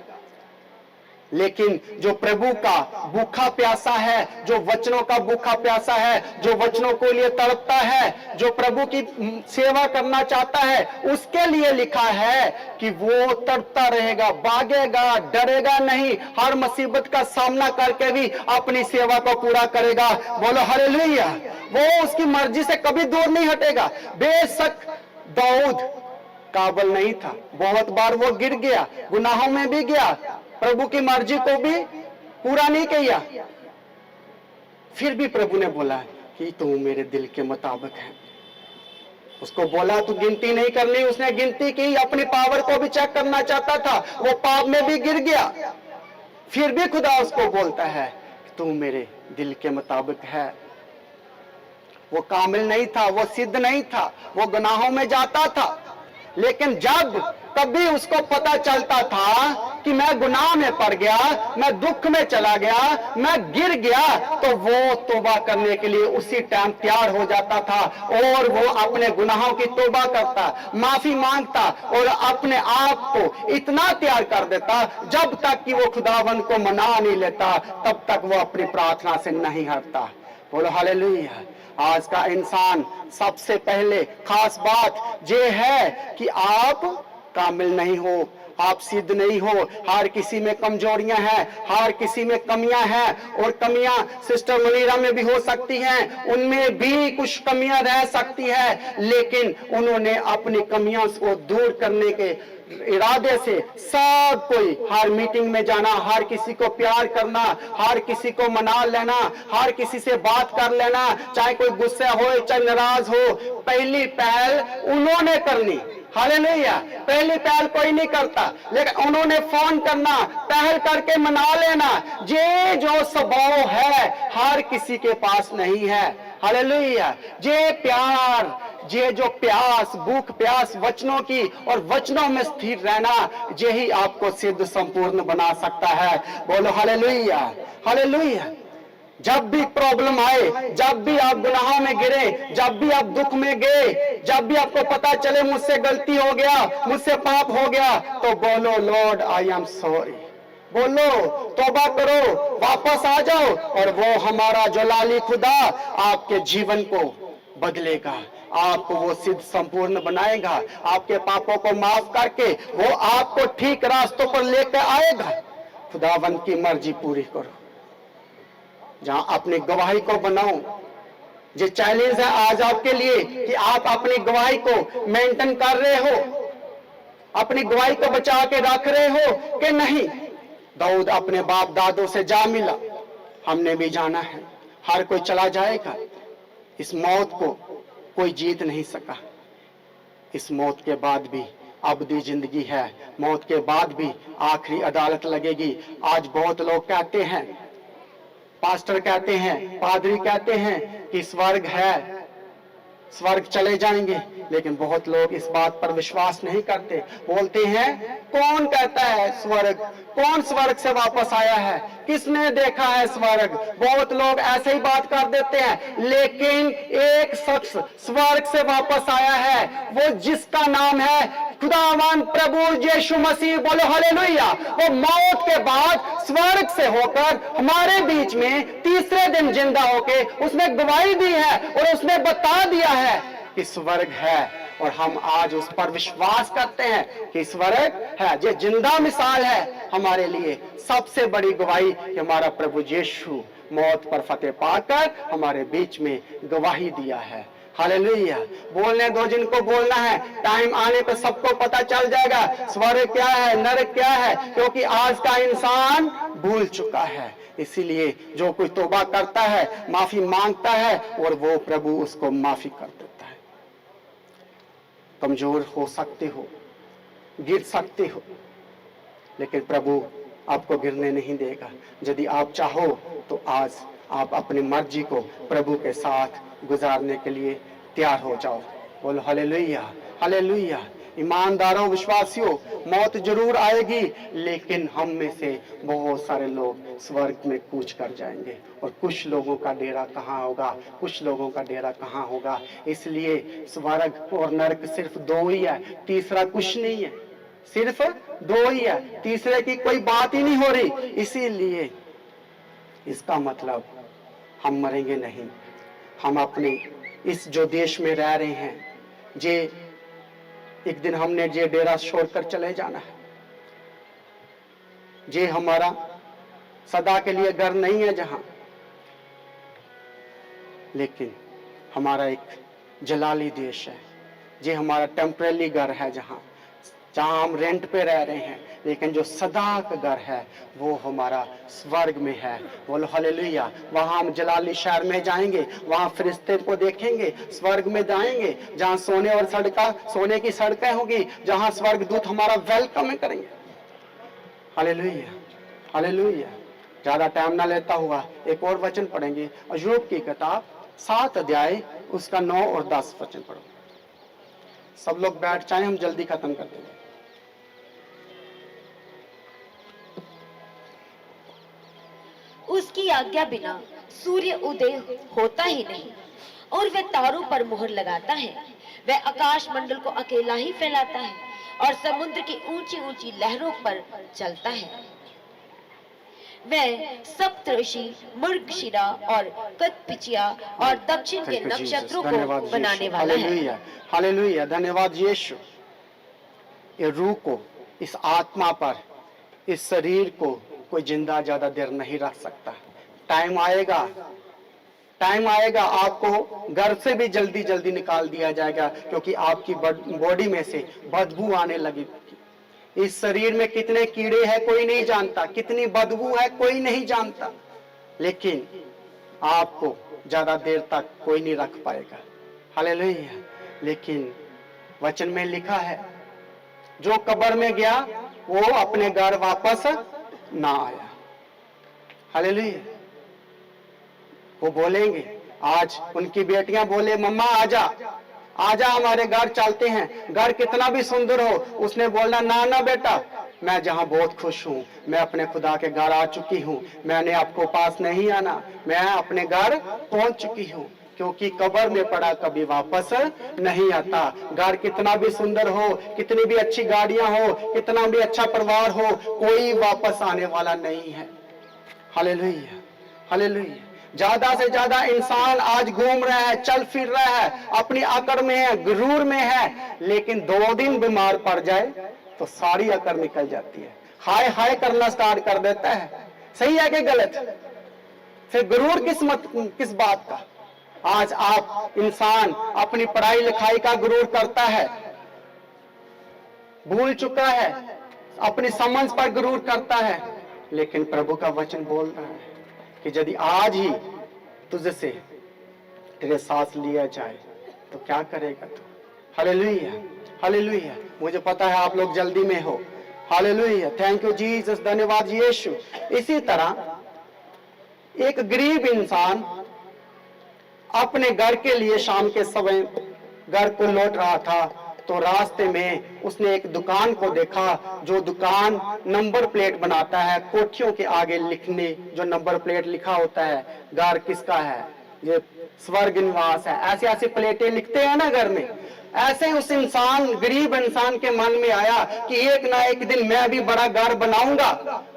लेकिन जो प्रभु का भूखा प्यासा है, जो वचनों का भूखा प्यासा है, जो वचनों को लिए तड़पता है, जो प्रभु की सेवा करना चाहता है, उसके लिए लिखा है कि वो तड़पता रहेगा, भागेगा, डरेगा नहीं, हर मुसीबत का सामना करके भी अपनी सेवा को पूरा करेगा। बोलो हालेलुया। वो उसकी मर्जी से कभी दूर नहीं हटेगा। बेशक दाऊद काबिल नहीं था, बहुत बार वो गिर गया, गुनाहों में भी गया, प्रभु की मर्जी को भी पूरा नहीं किया, फिर भी प्रभु ने बोला कि तू मेरे दिल के मुताबिक है। उसको बोला तू गिनती नहीं करनी, उसने गिनती की, अपनी पावर को भी चेक करना चाहता था, वो पाप में भी गिर गया, फिर भी खुदा उसको बोलता है तू मेरे दिल के मुताबिक है। वो कामिल नहीं था, वो सिद्ध नहीं था, वो गुनाहों में जाता था, लेकिन जब कभी उसको पता चलता था कि मैं गुनाह में पड़ गया, मैं दुख में चला गया, मैं गिर गया, तो वो तौबा करने के लिए उसी टाइम तैयार हो जाता था और वो अपने गुनाहों की तौबा करता, माफी मांगता और अपने आप को इतना तैयार कर देता, जब तक कि वो खुदावंद को मना नहीं लेता, तब तक वो अपनी प्रार्थना से नहीं हटता। बोलो हालेलुया। आज का इंसान, सबसे पहले खास बात ये है कि आप कामिल नहीं हो, आप सिद्ध नहीं हो, हर किसी में कमजोरियां हैं, हर किसी में कमियां हैं, और कमियां सिस्टर मनीरा में भी हो सकती हैं, उनमें भी कुछ कमियां रह सकती है, लेकिन उन्होंने अपनी कमियां को दूर करने के इरादे से सब कोई हर मीटिंग में जाना, हर किसी को प्यार करना, हर किसी को मना लेना, हर किसी से बात कर लेना, चाहे कोई गुस्सा हो चाहे नाराज हो, पहली पहल उन्होंने करनी। हालेलुया। पहली पहल कोई नहीं करता, लेकिन उन्होंने फोन करना, पहल करके मना लेना। ये जो स्वभाव है हर किसी के पास नहीं है। हालेलुया। ये प्यार, ये जो प्यास, भूख प्यास वचनों की और वचनों में स्थिर रहना, यही आपको सिद्ध संपूर्ण बना सकता है। बोलो हालेलुया, हालेलुया। जब भी प्रॉब्लम आए, जब भी आप गुनाहों में गिरे, जब भी आप दुख में गए, जब भी आपको पता चले मुझसे गलती हो गया, मुझसे पाप हो गया, तो बोलो लॉर्ड आई एम सॉरी। बोलो, तौबा करो, वापस आ जाओ, और वो हमारा जो लाली खुदा आपके जीवन को बदलेगा, आपको वो सिद्ध संपूर्ण बनाएगा, आपके पापों को माफ करके वो आपको ठीक रास्तों पर लेकर आएगा। खुदावंत की मर्जी पूरी करो। जहां अपनी गवाही को बनाओ, ये चैलेंज है आज आपके लिए कि आप अपनी गवाही को मेंटेन कर रहे हो, अपनी गवाही को बचा के रख रहे हो कि नहीं। दाऊद अपने बाप दादों से जा मिला, हमने भी जाना है, हर कोई चला जाएगा। इस मौत को कोई जीत नहीं सका। इस मौत के बाद भी अबदी जिंदगी है, मौत के बाद भी आखिरी अदालत लगेगी। आज बहुत लोग कहते हैं, पास्टर कहते हैं, पादरी कहते हैं कि स्वर्ग है, स्वर्ग चले जाएंगे, लेकिन बहुत लोग इस बात पर विश्वास नहीं करते। बोलते हैं कौन कहता है स्वर्ग, कौन स्वर्ग से वापस आया है, किसने देखा है स्वर्ग। बहुत लोग ऐसे ही बात कर देते हैं, लेकिन एक शख्स स्वर्ग से वापस आया है, वो जिसका नाम है खुदावन प्रभु यीशु मसीह। बोलो हालेलुया। वो मौत के बाद स्वर्ग से होकर हमारे बीच में तीसरे दिन जिंदा होके उसने गवाही दी है और उसने बता दिया है कि स्वर्ग है, और हम आज उस पर विश्वास करते हैं कि स्वर्ग है। ये जिंदा मिसाल है हमारे लिए, सबसे बड़ी गवाही कि हमारा प्रभु यीशु मौत पर फतेह पाकर हमारे बीच में गवाही दिया है। हालेलुया। बोलने दो जिनको बोलना है, टाइम आने पर सबको पता चल जाएगा स्वर्ग क्या है, नरक क्या है, क्योंकि आज का इंसान भूल चुका है। इसीलिए जो कोई तौबा करता है, माफी मांगता है, और वो प्रभु उसको माफी कर देता है। कमजोर हो सकते हो, गिर सकते हो, लेकिन प्रभु आपको गिरने नहीं देगा। यदि आप चाहो तो आज आप अपनी मर्जी को प्रभु के साथ गुजारने के लिए तैयार हो जाओ। बोलो हालेलुया, हालेलुया। ईमानदारों, विश्वासियों, मौत जरूर आएगी, लेकिन हम में से बहुत सारे लोग स्वर्ग में कूच कर जाएंगे, और कुछ लोगों का डेरा कहाँ होगा, कुछ लोगों का डेरा कहाँ होगा। इसलिए स्वर्ग और नरक सिर्फ दो ही है, तीसरा कुछ नहीं है, सिर्फ दो ही है, तीसरे की कोई बात ही नहीं हो रही। इसीलिए इसका मतलब हम मरेंगे नहीं। हम अपने इस जो देश में रह रहे हैं, जे एक दिन हमने ये डेरा छोड़कर चले जाना है। ये हमारा सदा के लिए घर नहीं है जहां, लेकिन हमारा एक जलाली देश है। ये हमारा टेम्परेरी घर है, जहां हम रेंट पे रह रहे हैं, लेकिन जो सदा का घर है वो हमारा स्वर्ग में है। बोलो हालेलुया। वहां हम जलाली शहर में जाएंगे, वहां फरिश्ते को देखेंगे, स्वर्ग में जाएंगे जहां सोने और सोने की सड़कें होगी, जहां स्वर्गदूत हमारा वेलकम करेंगे। Hallelujah, hallelujah. ज्यादा टाइम ना लेता हुआ एक और वचन पढ़ेंगे, अय्यूब की किताब 7 अध्याय उसका 9 और 10 वचन पढ़ो। सब लोग बैठ जाएं, हम जल्दी खत्म कर देंगे। उसकी आज्ञा बिना सूर्य उदय होता ही नहीं, और वह तारों पर मोहर लगाता है। वह आकाश मंडल को अकेला ही फैलाता है, और समुद्र की ऊंची ऊंची लहरों पर चलता है। वह सप्तऋषि, मृगशिरा और कदपिचिया और दक्षिण के नक्षत्रों को बनाने वाला है। हालेलुया, धन्यवाद यीशु। ये रूह को, इस आत्मा पर, इस शरीर को कोई जिंदा ज्यादा देर नहीं रख सकता। टाइम आएगा, टाइम आएगा आपको घर से भी जल्दी जल्दी निकाल दिया जाएगा, क्योंकि आपकी बॉडी में से बदबू आने लगेगी। इस शरीर में कितने कीड़े हैं कोई नहीं जानता, कितनी बदबू है कोई नहीं जानता, लेकिन आपको ज्यादा देर तक कोई नहीं रख पाएगा। हालेलुया। लेकिन वचन में लिखा है, जो कब्र में गया वो अपने घर वापस ना आया। हालेलुया। वो बोलेंगे, आज उनकी बेटियां बोले, मम्मा आजा आजा हमारे घर चलते हैं। घर कितना भी सुंदर हो, उसने बोलना, ना ना बेटा, मैं जहां बहुत खुश हूं, मैं अपने खुदा के घर आ चुकी हूं, मैंने आपको पास नहीं आना, मैं अपने घर पहुंच चुकी हूं। क्योंकि कब्र में पड़ा कभी वापस नहीं आता। घर कितना भी सुंदर हो, कितनी भी अच्छी गाड़ियां हो, कितना भी अच्छा परिवार हो, कोई वापस आने वाला नहीं है। Hallelujah, hallelujah. ज्यादा से ज्यादा इंसान आज घूम रहा है, चल फिर रहा है, अपनी अकड़ में है, गुरूर में है, लेकिन 2 दिन बीमार पड़ जाए तो सारी अकड़ निकल जाती है, हाय हाय करना स्टार्ट कर देता है। सही है कि गलत? फिर गुरूर किस बात का? आज आप इंसान अपनी पढ़ाई लिखाई का गुरूर करता है, भूल चुका है, अपनी समझ पर गुरूर करता है। लेकिन प्रभु का वचन बोल रहा है कि यदि आज ही तुझसे तेरे सांस लिया जाए तो क्या करेगा तू? Hallelujah, hallelujah. मुझे पता है आप लोग जल्दी में हो। हालेलुया, थैंक यू जीसस, धन्यवाद यीशु। इसी तरह एक गरीब इंसान अपने घर के लिए शाम के समय घर को लौट रहा था, तो रास्ते में उसने एक दुकान को देखा, जो दुकान नंबर प्लेट बनाता है। कोठियों के आगे लिखने जो नंबर प्लेट लिखा होता है, घर किसका है, ये स्वर्ग निवास है, ऐसी ऐसी प्लेटें लिखते हैं ना घर में। ऐसे उस इंसान, गरीब इंसान के मन में आया कि एक ना एक दिन मैं भी बड़ा घर बनाऊंगा,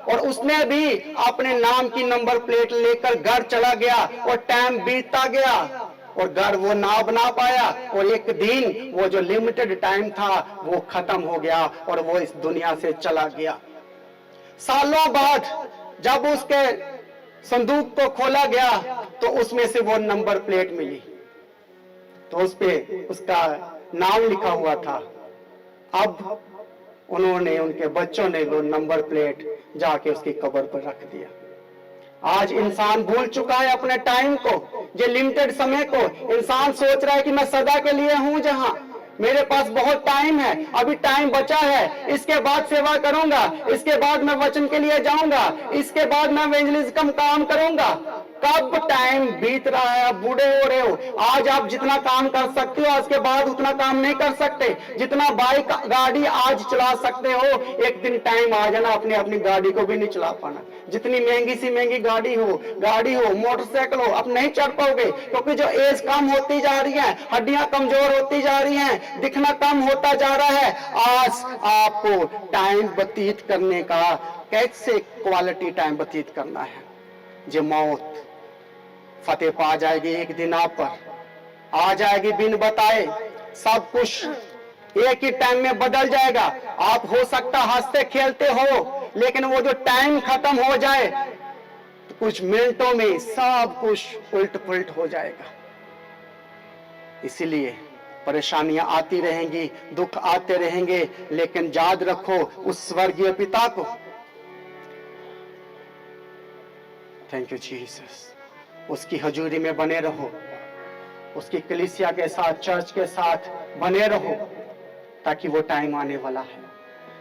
और उसने भी अपने नाम की नंबर प्लेट लेकर घर चला गया, और टाइम बीतता गया और घर वो ना बना पाया, और एक दिन वो जो लिमिटेड टाइम था वो खत्म हो गया और वो इस दुनिया से चला गया। सालों बाद जब उसके संदूक को खोला गया तो उसमें से वो नंबर प्लेट मिली, तो उस पे उसका नाम लिखा हुआ था। अब उन्होंने, उनके बच्चों ने वो नंबर प्लेट जाके उसकी कब्र पर रख दिया। आज इंसान भूल चुका है अपने टाइम को, ये लिमिटेड समय को। इंसान सोच रहा है कि मैं सदा के लिए हूं, जहां मेरे पास बहुत टाइम है, अभी टाइम बचा है, इसके बाद सेवा करूंगा, इसके बाद मैं वचन के लिए जाऊंगा, इसके बाद मैं इवेंजलिज्म काम करूंगा। कब टाइम बीत रहा है, अब बूढ़े हो रहे हो। आज आप जितना काम कर सकते हो, आज के बाद उतना काम नहीं कर सकते। जितना बाइक गाड़ी आज चला सकते हो, एक दिन टाइम आ जाना अपनी अपनी गाड़ी को भी नहीं चला पाना। जितनी महंगी सी महंगी गाड़ी हो, मोटरसाइकिल हो, अब नहीं चढ़ पाओगे, क्योंकि जो एज कम होती जा रही है, हड्डियां कमजोर होती जा रही हैं, दिखना कम होता जा रहा है। आज आपको टाइम व्यतीत करने का, कैसे क्वालिटी टाइम व्यतीत करना है। जो मौत फतेह पा जाएगी एक दिन आप पर, आ जाएगी बिन बताए। सब कुछ एक ही टाइम में बदल जाएगा। आप हो सकता हंसते खेलते हो, लेकिन वो जो टाइम खत्म हो जाए तो कुछ मिनटों में सब कुछ उल्ट पुलट हो जाएगा। इसीलिए परेशानियां आती रहेंगी, दुख आते रहेंगे, लेकिन याद रखो उस स्वर्गीय पिता को। Thank you Jesus. उसकी हजूरी में बने रहो, उसकी कलीसिया के साथ, चर्च के साथ बने रहो, ताकि वो टाइम आने वाला है।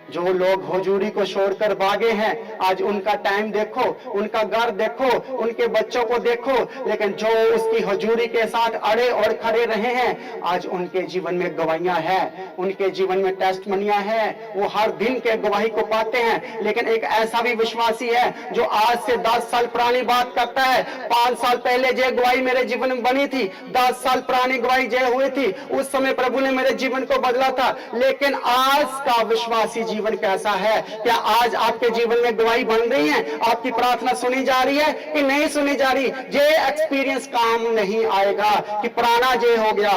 जो लोग हुजूरी को छोड़कर भागे हैं, आज उनका टाइम देखो, उनका घर देखो, उनके बच्चों को देखो, लेकिन जो उसकी हुजूरी के साथ अड़े और खड़े रहे हैं, आज उनके जीवन में गवाहियां हैं, उनके जीवन में टेस्टमनियां हैं। वो हर दिन के गवाही को पाते हैं। लेकिन एक ऐसा भी विश्वासी है जो आज से 10 साल पुरानी बात करता है, 5 साल पहले जो गवाही मेरे जीवन में बनी थी, 10 साल पुरानी गवाही जो हुई थी, उस समय प्रभु ने मेरे जीवन को बदला था। लेकिन आज का विश्वासी जीवन कैसा है? क्या आज आपके जीवन में गवाही बन रही है? आपकी प्रार्थना सुनी जा रही है कि नहीं सुनी जा रही? ये एक्सपीरियंस काम नहीं आएगा कि पुराना जे हो गया,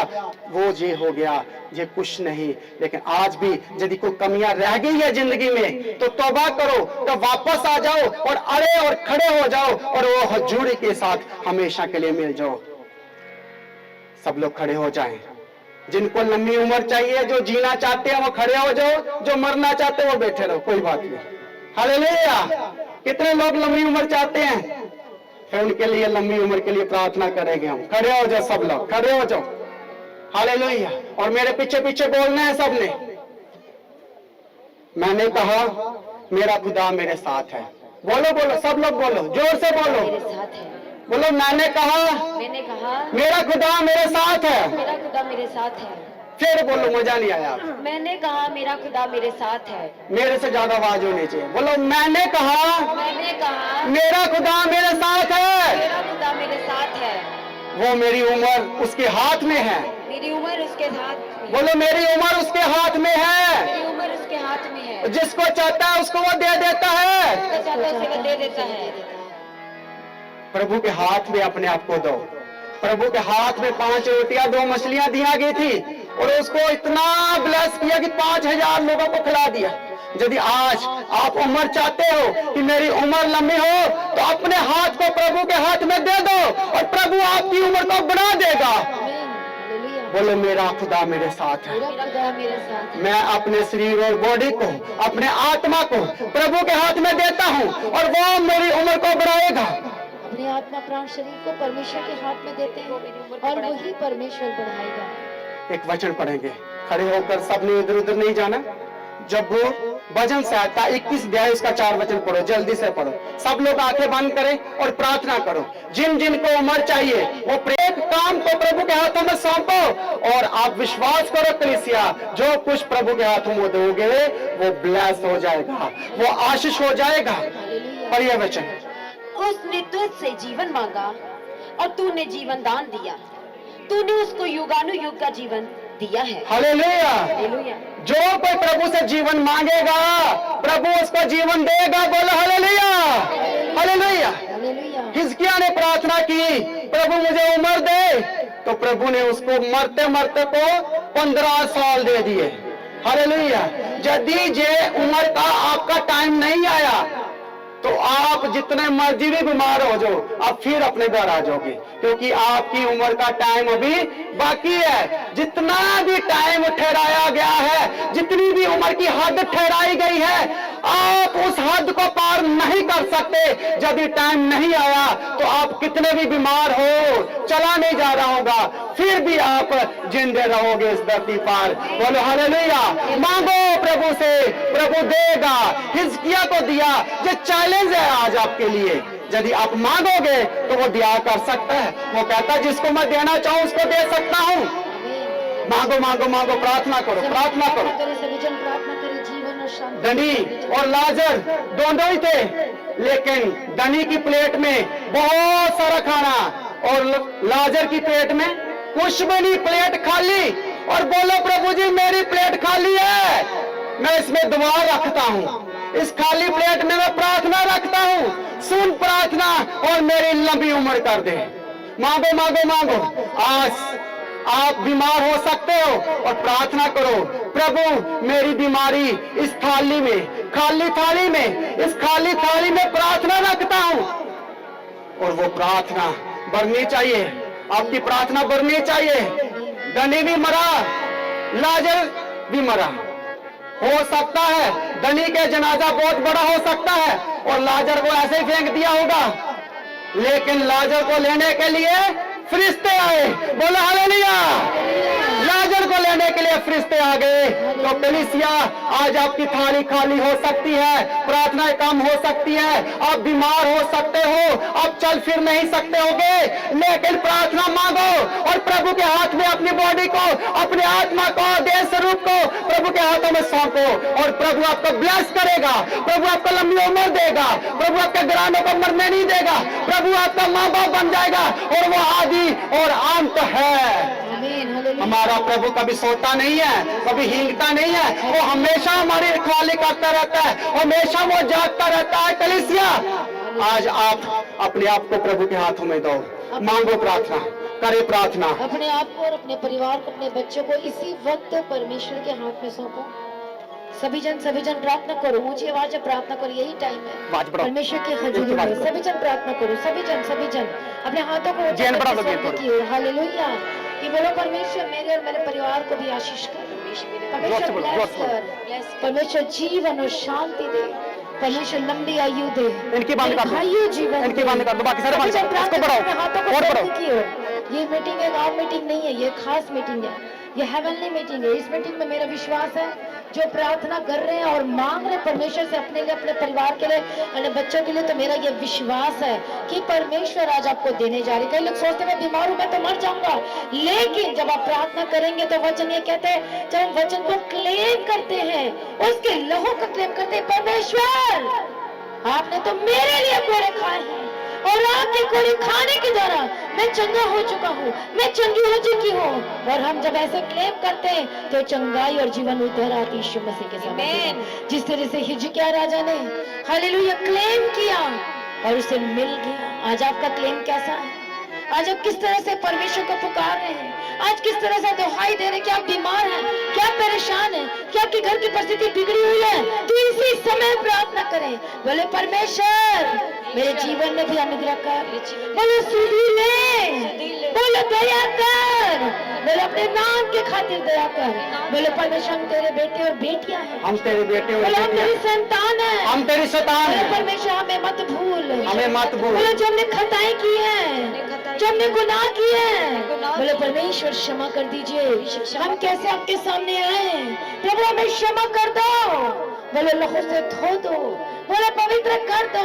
वो जे हो गया, ये कुछ नहीं। लेकिन आज भी यदि कोई कमियां रह गई है जिंदगी में, तो तौबा करो, तो वापस आ जाओ और अड़े और खड़े हो जाओ और वो हुजूरी के साथ हमेशा के लिए मिल जाओ। सब लोग खड़े हो जाएं। जिनको लंबी उम्र चाहिए, जो जीना चाहते हैं वो खड़े हो जाओ, जो मरना चाहते हैं वो बैठे रहो, कोई बात नहीं। हालेलुया। कितने लोग लंबी उम्र चाहते हैं? फिर उनके लिए लंबी उम्र के लिए प्रार्थना करेंगे हम। खड़े हो जाओ, सब लोग खड़े हो जाओ। हालेलुया। और मेरे पीछे पीछे बोलना है सबने। मैंने कहा मेरा खुदा मेरे साथ है। बोलो बोलो, सब लोग बोलो, जोर से बोलो। मेरे साथ है। बोलो, मैंने कहा मेरा खुदा मेरे साथ है। मेरा खुदा मेरे साथ है। फिर बोलो, मजा नहीं आया। मैंने कहा मेरा खुदा मेरे साथ है। मेरे से ज्यादा आवाज होनी चाहिए। बोलो, मैंने कहा मेरा खुदा मेरे साथ है। मेरा खुदा मेरे साथ है। वो मेरी उम्र उसके हाथ में है। मेरी उम्र उसके हाथ में। बोलो, मेरी उम्र उसके हाथ में है। मेरी उम्र उसके हाथ में है। जिसको चाहता है उसको वो दे देता है। जिसको चाहता है उसे वो दे देता है। प्रभु के हाथ में अपने आप को दो। प्रभु के हाथ में 5 रोटियां 2 मछलियां दिया गई थी और उसको इतना ब्लेस किया कि 5000 लोगों को खिला दिया। यदि आज आप उम्र चाहते हो कि मेरी उम्र लंबी हो, तो अपने हाथ को प्रभु के हाथ में दे दो और प्रभु आपकी उम्र को बढ़ा देगा। बोलो, मेरा खुदा मेरे साथ है। मेरा खुदा मेरे साथ है। मैं अपने शरीर और बॉडी को, अपने आत्मा को प्रभु के हाथ में देता हूँ और वो मेरी उम्र को बढ़ाएगा। अपने आत्मा प्राण शरीर को परमेश्वर के हाथ में देते हैं और वही परमेश्वर बढ़ाएगा। एक वचन पढ़ेंगे, खड़े होकर सबने इधर उधर नहीं जाना। जब वो भजन से आता 21 अध्याय उसका 4 वचन पढ़ो, जल्दी से पढ़ो। सब लोग आंखें बंद करें और प्रार्थना करो। जिन जिन को उम्र चाहिए वो प्रत्येक काम को प्रभु के हाथों में सौंपो और आप विश्वास करो कलीसिया, जो कुछ प्रभु के हाथों में दोगे वो ब्लेस हो जाएगा, वो आशीष हो जाएगा। पढ़िए वचन। उसने तुझसे जीवन मांगा और तूने जीवन दान दिया। तूने उसको युगानुयुग का जीवन दिया है। हालेलुया। हालेलुया। जो कोई प्रभु से जीवन मांगेगा प्रभु उसको जीवन देगा। बोलो हालेलुया, हालेलुया। हालेलुया। हिजकिय्याह ने प्रार्थना की, प्रभु मुझे उम्र दे, तो प्रभु ने उसको मरते मरते को 15 साल दे दिए। हालेलुया। यदि ये उम्र का आपका टाइम नहीं आया तो आप जितने मर्जी भी बीमार हो जाओ, आप फिर अपने घर आ जाओगे, क्योंकि आपकी उम्र का टाइम अभी बाकी है। जितना भी टाइम ठहराया गया है, जितनी भी उम्र की हद ठहराई गई है, आप उस हद को पार नहीं कर सकते। यदि टाइम नहीं आया तो आप कितने भी बीमार हो, चला नहीं जा रहा होगा, फिर भी आप जिंदे रहोगे इस धरती पर। बोलो हालेलुया। मांगो प्रभु से, प्रभु देगा। हिजकिय्याह को दिया। ये चैलेंज है आज आपके लिए। यदि आप मांगोगे तो वो दिया कर सकता है। वो कहता है जिसको मैं देना चाहूं उसको दे सकता हूं। मांगो मांगो मांगो, प्रार्थना करो, प्रार्थना करो। सभी जन प्रार्थना करें। जीवन और शांति। धनी और लाजर दोनों ही थे, लेकिन धनी की प्लेट में बहुत सारा खाना और लाजर की प्लेट में कुछ भी नहीं, प्लेट खाली। और बोलो प्रभु जी मेरी प्लेट खाली है, मैं इसमें दुआ रखता हूँ, इस खाली प्लेट में मैं प्रार्थना रखता हूँ। सुन प्रार्थना और मेरी लंबी उम्र कर दे। मांगो मांगो मांगो। आज आप बीमार हो सकते हो और प्रार्थना करो, प्रभु मेरी बीमारी इस थाली में, खाली थाली में, इस खाली थाली में प्रार्थना रखता हूं। और वो प्रार्थना बढ़नी चाहिए, आपकी प्रार्थना बढ़नी चाहिए। धनी भी मरा, लाजर भी मरा। हो सकता है धनी के जनाजा बहुत बड़ा हो सकता है और लाजर को ऐसे ही फेंक दिया होगा, लेकिन लाजर को लेने के लिए फरिश्ते आए। बोलो हालेलुया। लाजर को लेने के लिए फरिश्ते आ गए। तो कलीसिया, आज आपकी थाली खाली हो सकती है, प्रार्थनाएं कम हो सकती है, आप बीमार हो सकते हो, आप चल फिर नहीं सकते होगे, लेकिन प्रार्थना मांगो और प्रभु के हाथ में अपनी बॉडी को, अपने आत्मा को, देह स्वरूप को प्रभु के हाथों में सौंपो और प्रभु आपको ब्लेस करेगा। प्रभु आपको लंबी उम्र देगा। प्रभु आपके घरानों को मरने नहीं देगा। प्रभु आपका माँ बाप बन जाएगा और वो आदि और अंत है। हमारा प्रभु कभी सोता नहीं है, कभी हिलता नहीं है, वो हमेशा हमारी रखवाली करता रहता है, हमेशा वो जागता रहता है। कलीसिया, आज आप अपने आप को प्रभु के हाथों में दो, मांगो, प्रार्थना करे, प्रार्थना। अपने आप को और अपने परिवार को, अपने बच्चों को इसी वक्त परमेश्वर के हाथ में सौंपो। सभी जन प्रार्थना करो, ऊंची आवाज में प्रार्थना करो, यही टाइम है परमेश्वर की हजूरी में। सभी जन प्रार्थना करो, सभी जन अपने हाथों को की ओर। हालेलुया। कि बोलो परमेश्वर मेरे और मेरे परिवार को भी आशीष कर, परमेश्वर ब्लेस कर, परमेश्वर जीवन और शांति दे, परमेश्वर लंबी आयु दे, इनकी बात कर दो, आयु जीवन, इनकी बात कर दो, बाकी सारे बात इसको बढ़ाओ और बढ़ाओ। ये मीटिंग एक आम मीटिंग नहीं है, ये खास मीटिंग है, ये हेवनली मीटिंग है। इस मीटिंग में मेरा विश्वास है जो प्रार्थना कर रहे हैं और मांग रहे परमेश्वर से अपने लिए, अपने परिवार के लिए, अपने बच्चों के लिए, तो मेरा ये विश्वास है कि परमेश्वर आज आपको देने जा रही है। कई लोग सोचते हैं मैं बीमार हूं, मैं तो मर जाऊंगा, लेकिन जब आप प्रार्थना करेंगे तो वचन ये कहते हैं, जब हम वचन को क्लेम करते हैं, उसके लहू का क्लेम करते हैं, परमेश्वर आपने तो मेरे लिए कोड़े खाए हैं और आपके कोड़े खाने के द्वारा मैं चंगा हो चुका हूँ, मैं चंगी हो चुकी हूँ। और हम जब ऐसे क्लेम करते हैं तो चंगाई और जीवन उतर आती यीशु मसीह के सामने। जिस तरह से हिजकिय्याह राजा ने हालेलुया क्लेम किया और उसे मिल गया। आज आपका क्लेम कैसा है? आज आप किस तरह से परमेश्वर को पुकार रहे हैं? आज किस तरह से दुहाई दे रहे हैं? क्या आप बीमार हैं? क्या आप परेशान हैं? क्या आपके घर की परिस्थिति बिगड़ी हुई है? तो इसी समय प्रार्थना करें, बोले परमेश्वर मेरे जीवन में भी अनुग्रह कर, बोलो सुधी ले, बोलो दया कर, बोलो अपने नाम के खातिर दया कर, बोलो परमेश्वर हम तेरे बेटे और बेटियां हैं, हम तेरे बेटे और बोलो हम बेटियां तेरी संतान है, हम तेरी संतान बोलो हैं। परमेश्वर हमें मत भूल, हमें मत भूल। बोलो जो हमने खताएं की हैं, जो हमने गुनाह किए हैं, बोलो परमेश्वर क्षमा कर दीजिए। हम कैसे आपके सामने आए, प्रभु हमें क्षमा कर दो, बोलो लहू से धो दो, बोले पवित्र कर दो,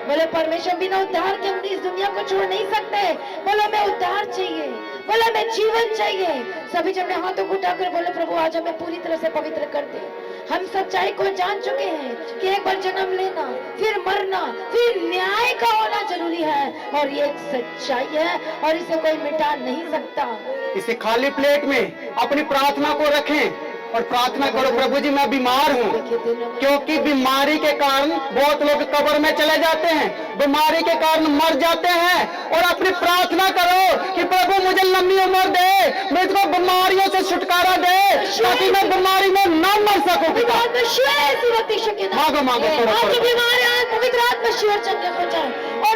बोले परमेश्वर बिना उद्धार के हम इस दुनिया को छोड़ नहीं सकते, बोलो हमें उद्धार चाहिए, बोलो हमें जीवन चाहिए। सभी जन हाथों को उठाकर बोले प्रभु आज हमें पूरी तरह से पवित्र कर दे। हम सच्चाई को जान चुके हैं कि एक बार जन्म लेना, फिर मरना, फिर न्याय का होना जरूरी है, और ये एक सच्चाई है और इसे कोई मिटा नहीं सकता। इसे खाली प्लेट में अपनी प्रार्थना को रखें और प्रार्थना करो, प्रभु जी मैं बीमार हूँ, क्योंकि बीमारी के कारण बहुत लोग कब्र में चले जाते हैं, बीमारी के कारण मर जाते हैं। और अपनी प्रार्थना करो कि प्रभु मुझे लंबी उम्र दे, मुझको बीमारियों से छुटकारा दे, ताकि मैं बीमारी में न मर सकूं। मांगो मांगो पवित्र आत्मा शिवर चंद्र हो जाए और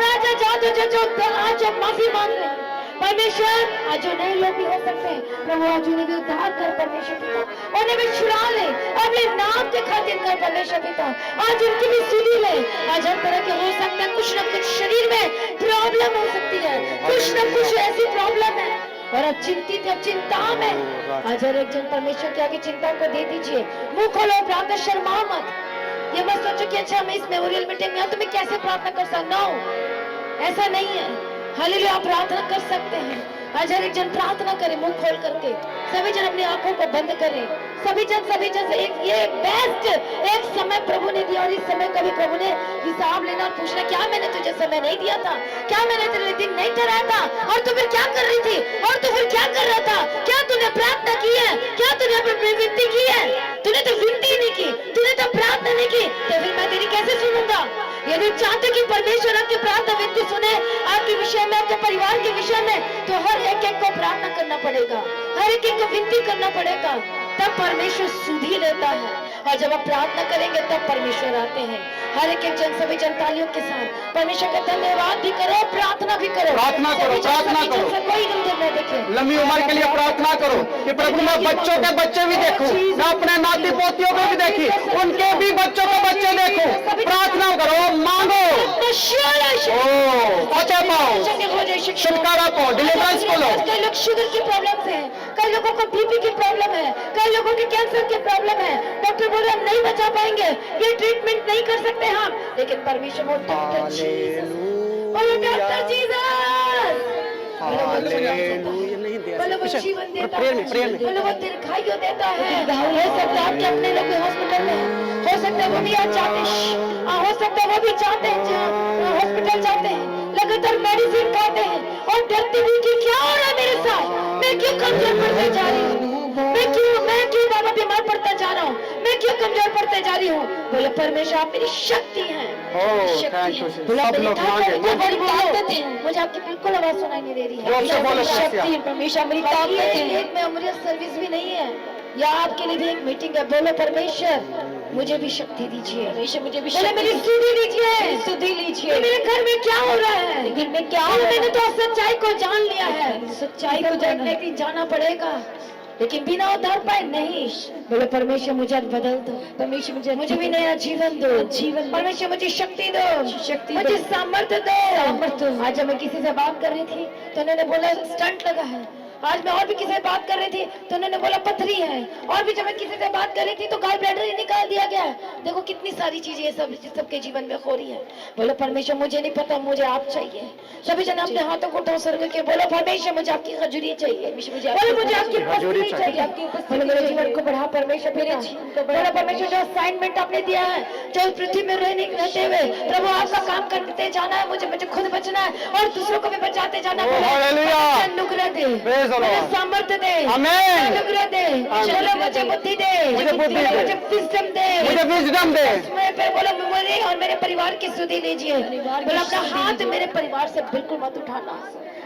आज माफी मांग रहे हैं परमेश्वर। आज जो नए लोग भी हो सकते हैं प्रभु, आज उन्हें भी उद्धार कर परमेश्वर पिता, उन्हें भी छुड़ा ले अपने नाम के खातिर कर परमेश्वर पिता। आज उनकी भी सुधी ले। आज हर तरह के हो सकता है, कुछ न कुछ शरीर में प्रॉब्लम हो सकती है, कुछ न कुछ ऐसी प्रॉब्लम है और अब चिंतित है, अब चिंता में। आज हर एक जन परमेश्वर के आगे चिंता को दे दीजिए, मुंह खोलो, प्रार्थना शर्माओ मत। ये मत सोचो कि अच्छा मैं इस मेमोरियल मीटिंग में तो मैं कैसे प्रार्थना कर सकता हूँ, ऐसा नहीं है। हालेलुया, आप प्रार्थना कर सकते हैं। आज हर एक जन प्रार्थना करे मुंह खोल करके, सभी जन अपनी आंखों को बंद करें, सभी जन से ये बेस्ट एक समय प्रभु ने दिया और इस समय का भी प्रभु ने हिसाब लेना और पूछना, क्या मैंने तुझे समय नहीं दिया था? क्या मैंने तेरे दिन नहीं ठहराया था? और तू फिर क्या कर रही थी? और तू फिर क्या कर रहा था? क्या तूने प्रार्थना की है? क्या तूने अपनी विनती की है? तूने तो विनती नहीं की, तूने तो प्रार्थना नहीं की, तो फिर मैं तेरी कैसे सुनूंगा? यदि चाहते कि परमेश्वर आपकी प्रार्थना विनती सुने आपके विषय में, आपके परिवार के विषय में, तो हर एक को प्रार्थना करना पड़ेगा, हर एक को विनती करना पड़ेगा, तब परमेश्वर सुधी लेता है। और जब आप प्रार्थना करेंगे तब परमेश्वर आते हैं। हर एक जन, सभी जन तालियों के साथ परमेश्वर का धन्यवाद भी करो, प्रार्थना भी करो, प्रार्थना करो, प्रार्थना करो, कोई गंदे न देखे। लंबी उम्र के लिए प्रार्थना करो कि प्रभु मैं बच्चों के बच्चे भी देखूं, मैं अपने नाती पोतियों को भी देखी, उनके भी बच्चों के बच्चे देखूं। प्रार्थना करो, मांगो, छुटकारा पाओ, डिलीवरेंस को लो। कई लोग शुगर की प्रॉब्लम है, कई लोगों को बीपी की प्रॉब्लम है, कई लोगों की कैंसर की प्रॉब्लम है। डॉक्टर बोले हम नहीं बचा पाएंगे, ये ट्रीटमेंट नहीं कर सकते हम, लेकिन परमेश्वर वो डॉक्टर जीसस, बोलो डॉक्टर जीसस, बोलो वो जीवन देता है, बोलो वो दीर्घायु देता है। हो सकता है आपके अपने लोग हॉस्पिटल में, हो सकता है वो भी आज जाते हैं, हो सकता है वो भी जाते हैं, हॉस्पिटल जाते हैं, लगातार मेडिसिन खाते हैं और डरते भी कि क्या हो रहा है मेरे साथ, मैं क्यों कमजोर पड़ते जा रही हूँ, मैं क्यों बाबा बीमार पड़ता जा रहा हूँ, मैं क्यों कमजोर पड़ते जा रही हूँ। बोले परमेश्वर आप मेरी शक्ति है, मुझे आपकी बिल्कुल आवाज सुनाई नहीं दे रही है। शक्ति परमेश्वर मेरी ताकत है। एक मेमोरियल सर्विस भी नहीं है, या आपके लिए भी एक मीटिंग है। बोलो परमेश्वर मुझे भी शक्ति दीजिए, परमेश्वर मुझे भी शक्ति, मेरी सुधी लीजिए, सुधी लीजिए। मेरे घर में क्या हो रहा है, घर में क्या हो रहा है? मैंने तो सच्चाई को जान लिया है, सच्चाई को जानने के लिए जाना पड़ेगा। लेकिन बिना उद्धार पाए नहीं। बोले परमेश्वर मुझे आज बदल दो, परमेश्वर मुझे भी नया जीवन दो, परमेश्वर मुझे शक्ति दो, मुझे सामर्थ्य दो। आज जब मैं किसी से बात कर रही थी तो उन्होंने बोला स्टंट लगा है। आज मैं और भी किसी से बात कर रही थी तो उन्होंने बोला पथरी है। और भी जब मैं किसी से बात कर रही थी तो गाल ब्लैडर ही निकाल दिया गया है। देखो कितनी सारी चीजें ये सबके जीवन में हो रही है। बोलो परमेश्वर मुझे नहीं पता, मुझे आप चाहिए। सभी जन अपने हाथों को उठाओ स्वर्ग के, बोलो परमेश्वर मुझे आपकी खजूरी चाहिए, बोलो मुझे आपकी उपस्थिति चाहिए, बोलो मेरे जीवन को बढ़ा परमेश्वर, मेरे जीवन को बढ़ा परमेश्वर। जो असाइनमेंट आपने दिया है, जो पृथ्वी में रहते हुए प्रभु आपका काम करते जाना है, मुझे खुद बचना है और दूसरों को भी बचाते जाना है। अनुग्रह दे, सामर्थ्य दे, अनुग्रह दे, चलो मुझे बुद्धि दे, मुझे विजडम दे, मुझे विजडम दे। बोलो मेरे और मेरे परिवार की सुधि लीजिए। बोलो अपना हाथ मेरे परिवार से बिल्कुल मत उठाना।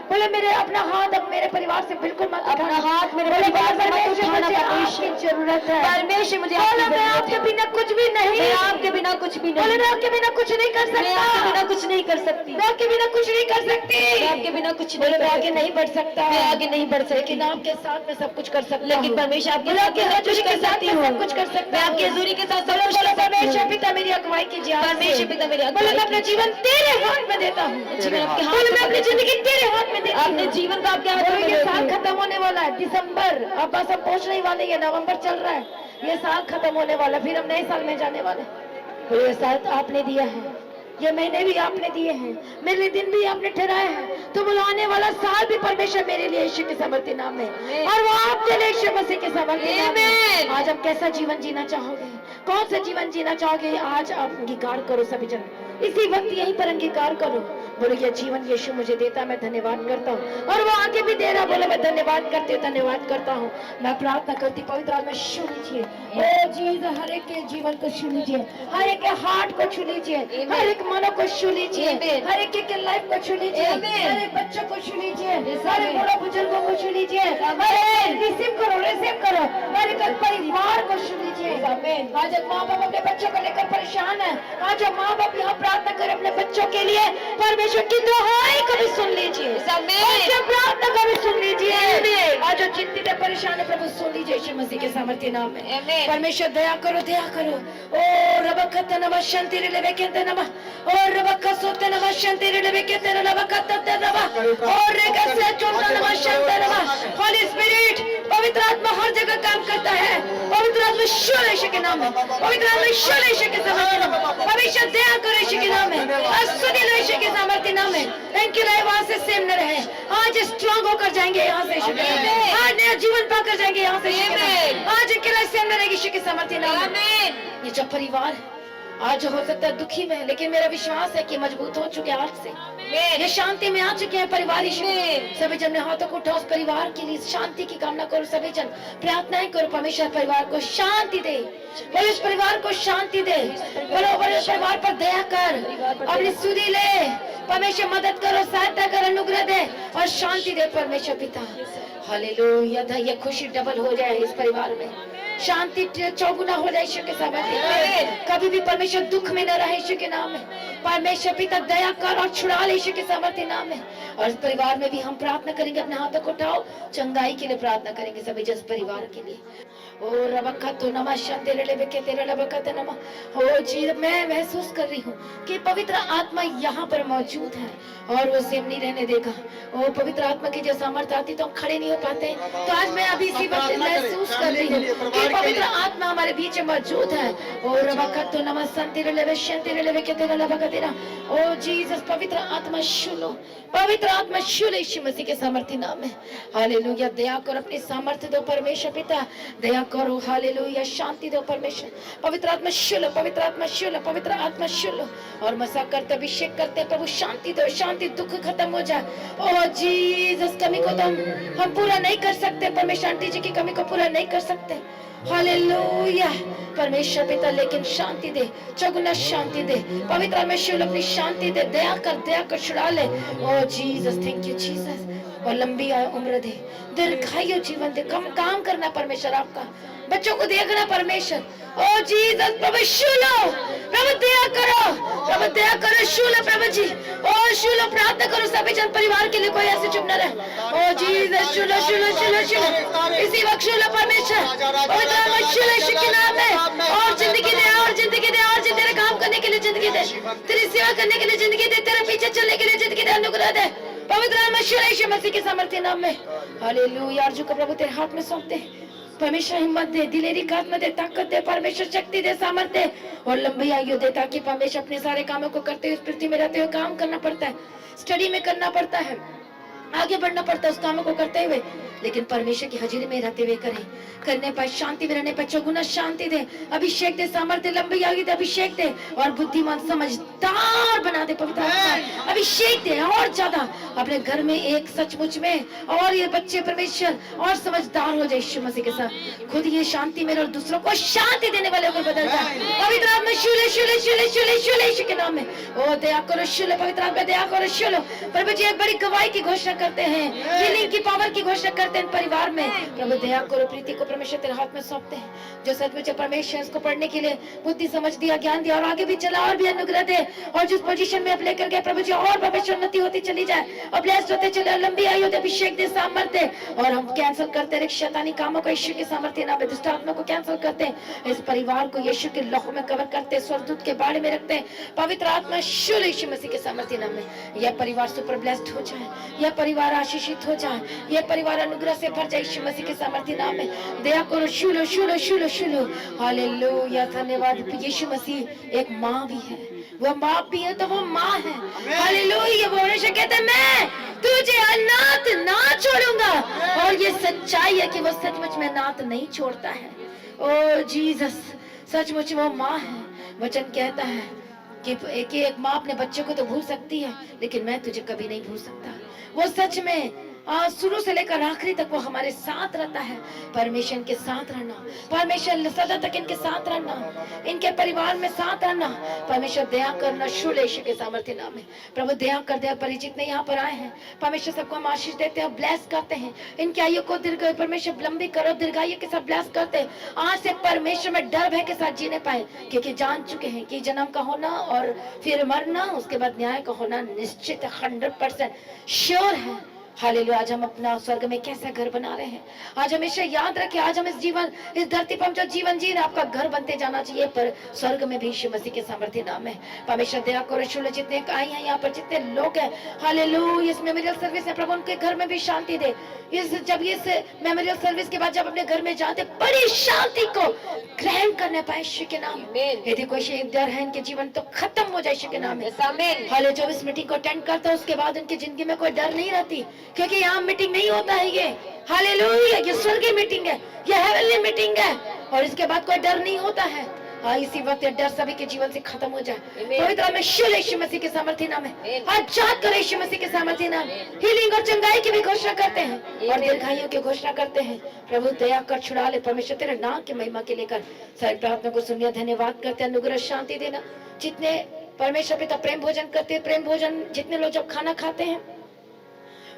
बोले मेरे अपना हाथ अब मेरे परिवार से बिल्कुल मत उठाना। हाथ मेरे परिवार से मत उठाना। आपकी जरूरत है परमेश्वर, मुझे मैं आपके बिना कुछ भी नहीं, मैं आपके बिना कुछ भी नहीं, बोले मैं आपके बिना कुछ नहीं कर सकता, मैं आपके बिना कुछ नहीं कर सकती, मैं आपके बिना कुछ नहीं कर सकती, मैं आपके बिना कुछ नहीं, मैं आगे नहीं बढ़ सकता, मैं आगे नहीं बढ़ सकती, लेकिन आपके साथ मैं सब कुछ कर सकता, लेकिन परमेश्वर आपके हजूरी के साथ सब कुछ कर सकता, मैं आपकी हजूरी के साथ सब कुछ। परमेश्वर पिता मेरी अगुवाई कीजिए, परमेश्वर पिता मेरी अगुवाई, बोले मैं अपना जीवन तेरे हाथ में देता हूँ, जीवन आपके हाथ में, मैं अपनी जिंदगी तेरे हाथ में, अपने जीवन का आप क्या हाथ में। ये साल खत्म होने वाला है, दिसंबर अब बस हम पहुंचने ही वाले हैं, नवंबर चल रहा है, ये साल खत्म होने वाला, फिर हम नए साल में जाने वाले। तो ये साल आपने दिया है, ये महीने भी आपने दिए हैं, मेरे दिन भी आपने ठहराए हैं, तो बुलाने वाला साल भी परमेश्वर मेरे लिए यीशु के समर्थी नाम में, और वो आपके लिए यीशु मसीह के समर्थी नाम में। आज आप कैसा जीवन जीना चाहोगे, कौन सा जीवन जीना चाहोगे, आज आप अंगीकार करो सभी जन, इसी वक्त यहीं पर अंगीकार करो। बोलो ये जीवन यीशु मुझे देता, मैं धन्यवाद करता हूँ, और वो आगे भी दे रहा। बोलो मैं धन्यवाद करती हूँ, धन्यवाद करता हूँ। मैं प्रार्थना करती पवित्र आत्मा छू लीजिए, ओ जीसस, हर एक के जीवन को छू लीजिए, हर एक के हार्ट को छू लीजिए, हर एक मनों को छू लीजिए, हर एक के लाइफ को छू लीजिए, हर एक बच्चों को छू लीजिए, हर एक बड़ा बुजुर्गों को छू लीजिए, रिसीव करो, हर एक परिवार को छू लीजिए। आज माँ बाप अपने बच्चों को लेकर परेशान है, आज माँ बाप यहाँ प्रार्थना कर अपने बच्चों के लिए, परमेश्वर की दुहाई कभी सुन लीजिए, प्रार्थना कभी सुन लीजिए। आज जो चिंतित है, परेशान है, प्रभु सुन लीजिए यीशु मसीह के सामर्थ्य नाम में। परमेश्वर दया करो, दया करो। ओ रबकत नमः शांति रे लेवे के नमः, ओ रबकत सोते नमः शांति रे लेवे के तेरे रबकत नमः, और रे कैसे चोटा नमः शांति नमः। होली स्पिरिट, पवित्र आत्मा हर जगह काम करता है, पवित्र आत्मा ईश्वर यीशु के नाम में, पवित्र आत्मा ईश्वर यीशु के सामर्थ्य नाम में, परमेश्वर दया करो यीशु के नाम में, सुनी लो यीशु के सामर्थ्य नाम में। थैंक यू, वहां से सेम न रहे, आज स्ट्रांग होकर जाएंगे यहाँ से, आज नया जीवन पाकर जाएंगे यहाँ से, आज के लिए सेम न रहेगी यीशु के सामर्थ्य नाम में। ये जो परिवार आज हो सकता है दुखी में, लेकिन मेरा विश्वास है कि मजबूत हो चुके आज से, ये शांति में आ चुके हैं परिवार। सभी जन ने हाथों को उठाओ, उस परिवार के लिए शांति की कामना करो, सभी जन प्रार्थनाएं करो, परमेश्वर परिवार को शांति दे, बोलो इस परिवार को शांति दे, बोलो परिवार पर दया कर, अपनी सुधि ले, परमेश्वर मदद करो, सहायता कर, अनुग्रह दे और शांति दे परमेश्वर पिता। हालेलुया, ये खुशी डबल हो जाए इस परिवार में, शांति चौगुना हो जाए यीशु के सामर्थ्य, कभी भी परमेश्वर दुख में न रहे यीशु के नाम में। परमेश्वर पिता दया कर और छुड़ा ले यीशु के सामर्थ्य नाम में। और इस परिवार में भी हम प्रार्थना करेंगे, अपने हाथों को उठाओ, चंगाई के लिए प्रार्थना करेंगे सभी जस परिवार के लिए। ओ रबकत नमः शांति रे लेवे के तेरे रबकत नमः। ओ जी, मैं महसूस कर रही हूँ कि पवित्र आत्मा यहाँ पर मौजूद है और वो सेम नहीं रहने देगा। ओ पवित्र आत्मा की जो सामर्थ्य आती तो हम खड़े नहीं हो पाते, तो आज मैं अभी इसी वक्त महसूस कर रही हूँ कि पवित्र आत्मा हमारे बीच मौजूद है। ओ रबकत नमः शांति रे लेवे के तेरे रबकत ना। ओ जीसस, पवित्र आत्मा शुलो, पवित्र आत्मा शुलो यीशु मसीह के सामर्थ्य नाम में। हालेलुया, दया कर, अपनी सामर्थ्य दो परमेश्वर पिता, दया करो। हालेलुया, शांति दो परमेश्वर, पवित्र आत्मा शुलो, पवित्र आत्मा शुलो, पवित्र आत्मा शुलो। और मसा करते, अभिषेक करते प्रभु, शांति दो, शांति, दुख खत्म हो जाए। ओ जीसस, कमी को तो हम पूरा नहीं कर सकते, परमेश्वर आंटी जी की कमी को पूरा नहीं कर सकते। हालेलुया, परमेश्वर पिता लेकिन शांति दे, चौगुना शांति दे, पवित्र परमेश्वर अपनी शांति दे, दया कर छुड़ा ले। ओ जीसस, थैंक यू जीसस। और लंबी उम्र दे, दीर्घायु जीवन दे। कम काम करना परमेश्वर आपका, बच्चों को देखना परमेश्वर। ओ जीसस प्रभु शूलो, प्रभु दया करो, प्रभु दया करो शूलो प्रभु जी। ओ शूलो प्रार्थना करो सभी जन परिवार के लिए, कोई ऐसे चुप न रहे। ओ जीसस शूलो शूलो शूलो शूलो, इसी वक्त शूलो परमेश्वर, पवित्र आत्मा शूलो यीशु के नाम में। और जिंदगी दे, और जिंदगी दे, और तेरे काम करने के लिए जिंदगी दे, तेरी सेवा करने के लिए जिंदगी दे, तेरे पीछे चलने के लिए जिंदगी दे, अनुग्रह दे पवित्र आत्मा शूलो यीशु मसीह के सामर्थ्य नाम में। हालेलुया। अर्जुन को प्रभु तेरे हाथ में सौंपते हैं। परमेश्वर हिम्मत दे, दिलेरी आत्मा दे, ताकत दे, परमेश्वर शक्ति दे, सामर्थ्य दे और लंबी आयु दे, ताकि परमेश्वर अपने सारे कामों को करते हुए पृथ्वी में रहते हुए काम करना पड़ता है, स्टडी में करना पड़ता है, आगे बढ़ना पड़ता है उस कामों को करते हुए, लेकिन परमेश्वर की हाजिरी में रहते हुए करें। करने पर शांति में रहने पर चौगुना शांति दे, अभिषेक दे, सामर्थ्य, लंबी आयु दे, अभिषेक दे और बुद्धिमान समझदार बना दे पवित्र आत्मा, अभिषेक दे और ज्यादा अपने घर में एक सचमुच में, और ये बच्चे परमेश्वर और समझदार हो जाए यीशु मसीह के साथ। खुद ये शांति में और दूसरों को शांति देने वाले को बदल जाए पवित्र आत्मा शूले शूले शूले शूले शूले यीशु के नाम में। ओ दया करो शूले, पवित्र आत्मा दया करो शूलो। प्रभु जी एक बड़ी गवाही की घोषणा करते हैं, हीलिंग की पावर की घोषणा करते हैं परिवार में। प्रभु दया करो, प्रीति को परमेश्वर तेरे हाथ में सौंपते हैं, जो सचमुच परमेश्वर इसको पढ़ने के लिए बुद्धि समझ दिया, ज्ञान दिया और आगे भी चला और भी अनुग्रह दे, और जिस पोजीशन में आप लेकर गए प्रभु जी और परमेश्वर उन्नति होती चली जाए और ब्लेस्ड होते चले, लंबी आयु दे, अभिषेक दे, सामर्थ्य दे। और हम कैंसिल करते हैं शैतानी कामों को यीशु के सामर्थ्य नाम में, दुष्ट आत्मा को कैंसिल करते हैं, इस परिवार को यीशु के लहू में कवर करते, स्वर्गदूत के बाड़े में रखते हैं पवित्र आत्मा शूल यीशु मसीह के सामर्थ्य नाम में। यह परिवार सुपर ब्लेस्ड हो जाए, यह परिवार आशीषित हो जाए, यह परिवार अनुग्रह से भर जाए यीशु मसीह के सामर्थ्य नाम में। दया करो शूलो शूलो शूलो शूलो। हालेलुया। धन्यवाद। यीशु मसीह एक माँ भी है, वो बाप भी है तो वो माँ है। हालेलुया। वो हमेशा कहते हैं मैं तुझे अनाथ ना छोड़ूंगा, और ये सच्चाई है कि वो सचमुच में अनाथ नहीं छोड़ता है। ओ जीसस, सचमुच वो माँ है। वचन कहता है कि एक माँ अपने बच्चे को तो भूल सकती है, लेकिन मैं तुझे कभी नहीं भूल सकता। वो सच में शुरू से लेकर आखिरी तक वो हमारे साथ रहता है। परमेश्वर के साथ रहना, परमेश्वर सदा तक इनके साथ रहना, इनके परिवार में साथ रहना। परमेश्वर दया करना शूल यीशु के सामर्थ्य नाम में। प्रभु दया कर दे। परिचित नहीं यहाँ पर आए हैं, परमेश्वर सबको हम आशीष देते हैं, ब्लेस करते हैं, इनकी आयु को दीर्घ परमेश्वर लंबी करो, दीर्घायु के साथ ब्लेस करते हैं। आज से परमेश्वर में डर भय के साथ जीने पाए, क्योंकि जान चुके हैं कि जन्म का होना और फिर मरना, उसके बाद न्याय का होना निश्चित 100% श्योर है। हालेलुया। आज हम अपना स्वर्ग में कैसा घर बना रहे हैं, आज हमेशा याद रखें, आज हम इस धरती पर हम जो जीवन जी रहे, आपका घर बनते जाना चाहिए, पर स्वर्ग में भी यीशु मसीह के सामर्थ्य नाम है। परमेश्वर दया करो शूल, जितने आए हैं यहाँ पर, जितने लोग हैं हालेलुया इस मेमोरियल सर्विस में, प्रभु उनके घर में भी शांति दे। जब इस मेमोरियल सर्विस के बाद जब अपने घर में जाते, बड़ी शांति को ग्रहण करने पाए यीशु के नाम में। यदि कोई डर है इनके जीवन तो खत्म हो जाए यीशु के नाम में। हालेलुया। जब इस मीटिंग को अटेंड करते हैं उसके बाद उनकी जिंदगी में कोई डर नहीं रहती, क्योंकि यहाँ मीटिंग नहीं होता है ये। हालेलुया। ये स्वर्गीय मीटिंग है, ये हेवनली मीटिंग है, और इसके बाद कोई डर नहीं होता है। इसी वक्त डर सभी के जीवन से खत्म हो जाए पवित्र में शूल यीशु मसीह के सामर्थ्य नाम है। आजाद करो यीशु मसीह के सामर्थ्य नाम। हीलिंग और चंगाई की भी घोषणा करते हैं और दीर्घायु की घोषणा करते हैं। प्रभु दया कर छुड़ा ले परमेश्वर, तेरे नाम की महिमा के लेकर सारी प्रार्थना को सुनिए। धन्यवाद करते हैं, अनुग्रह शांति देना। जितने परमेश्वर पिता प्रेम भोजन करते हैं, प्रेम भोजन जितने लोग जब खाना खाते हैं,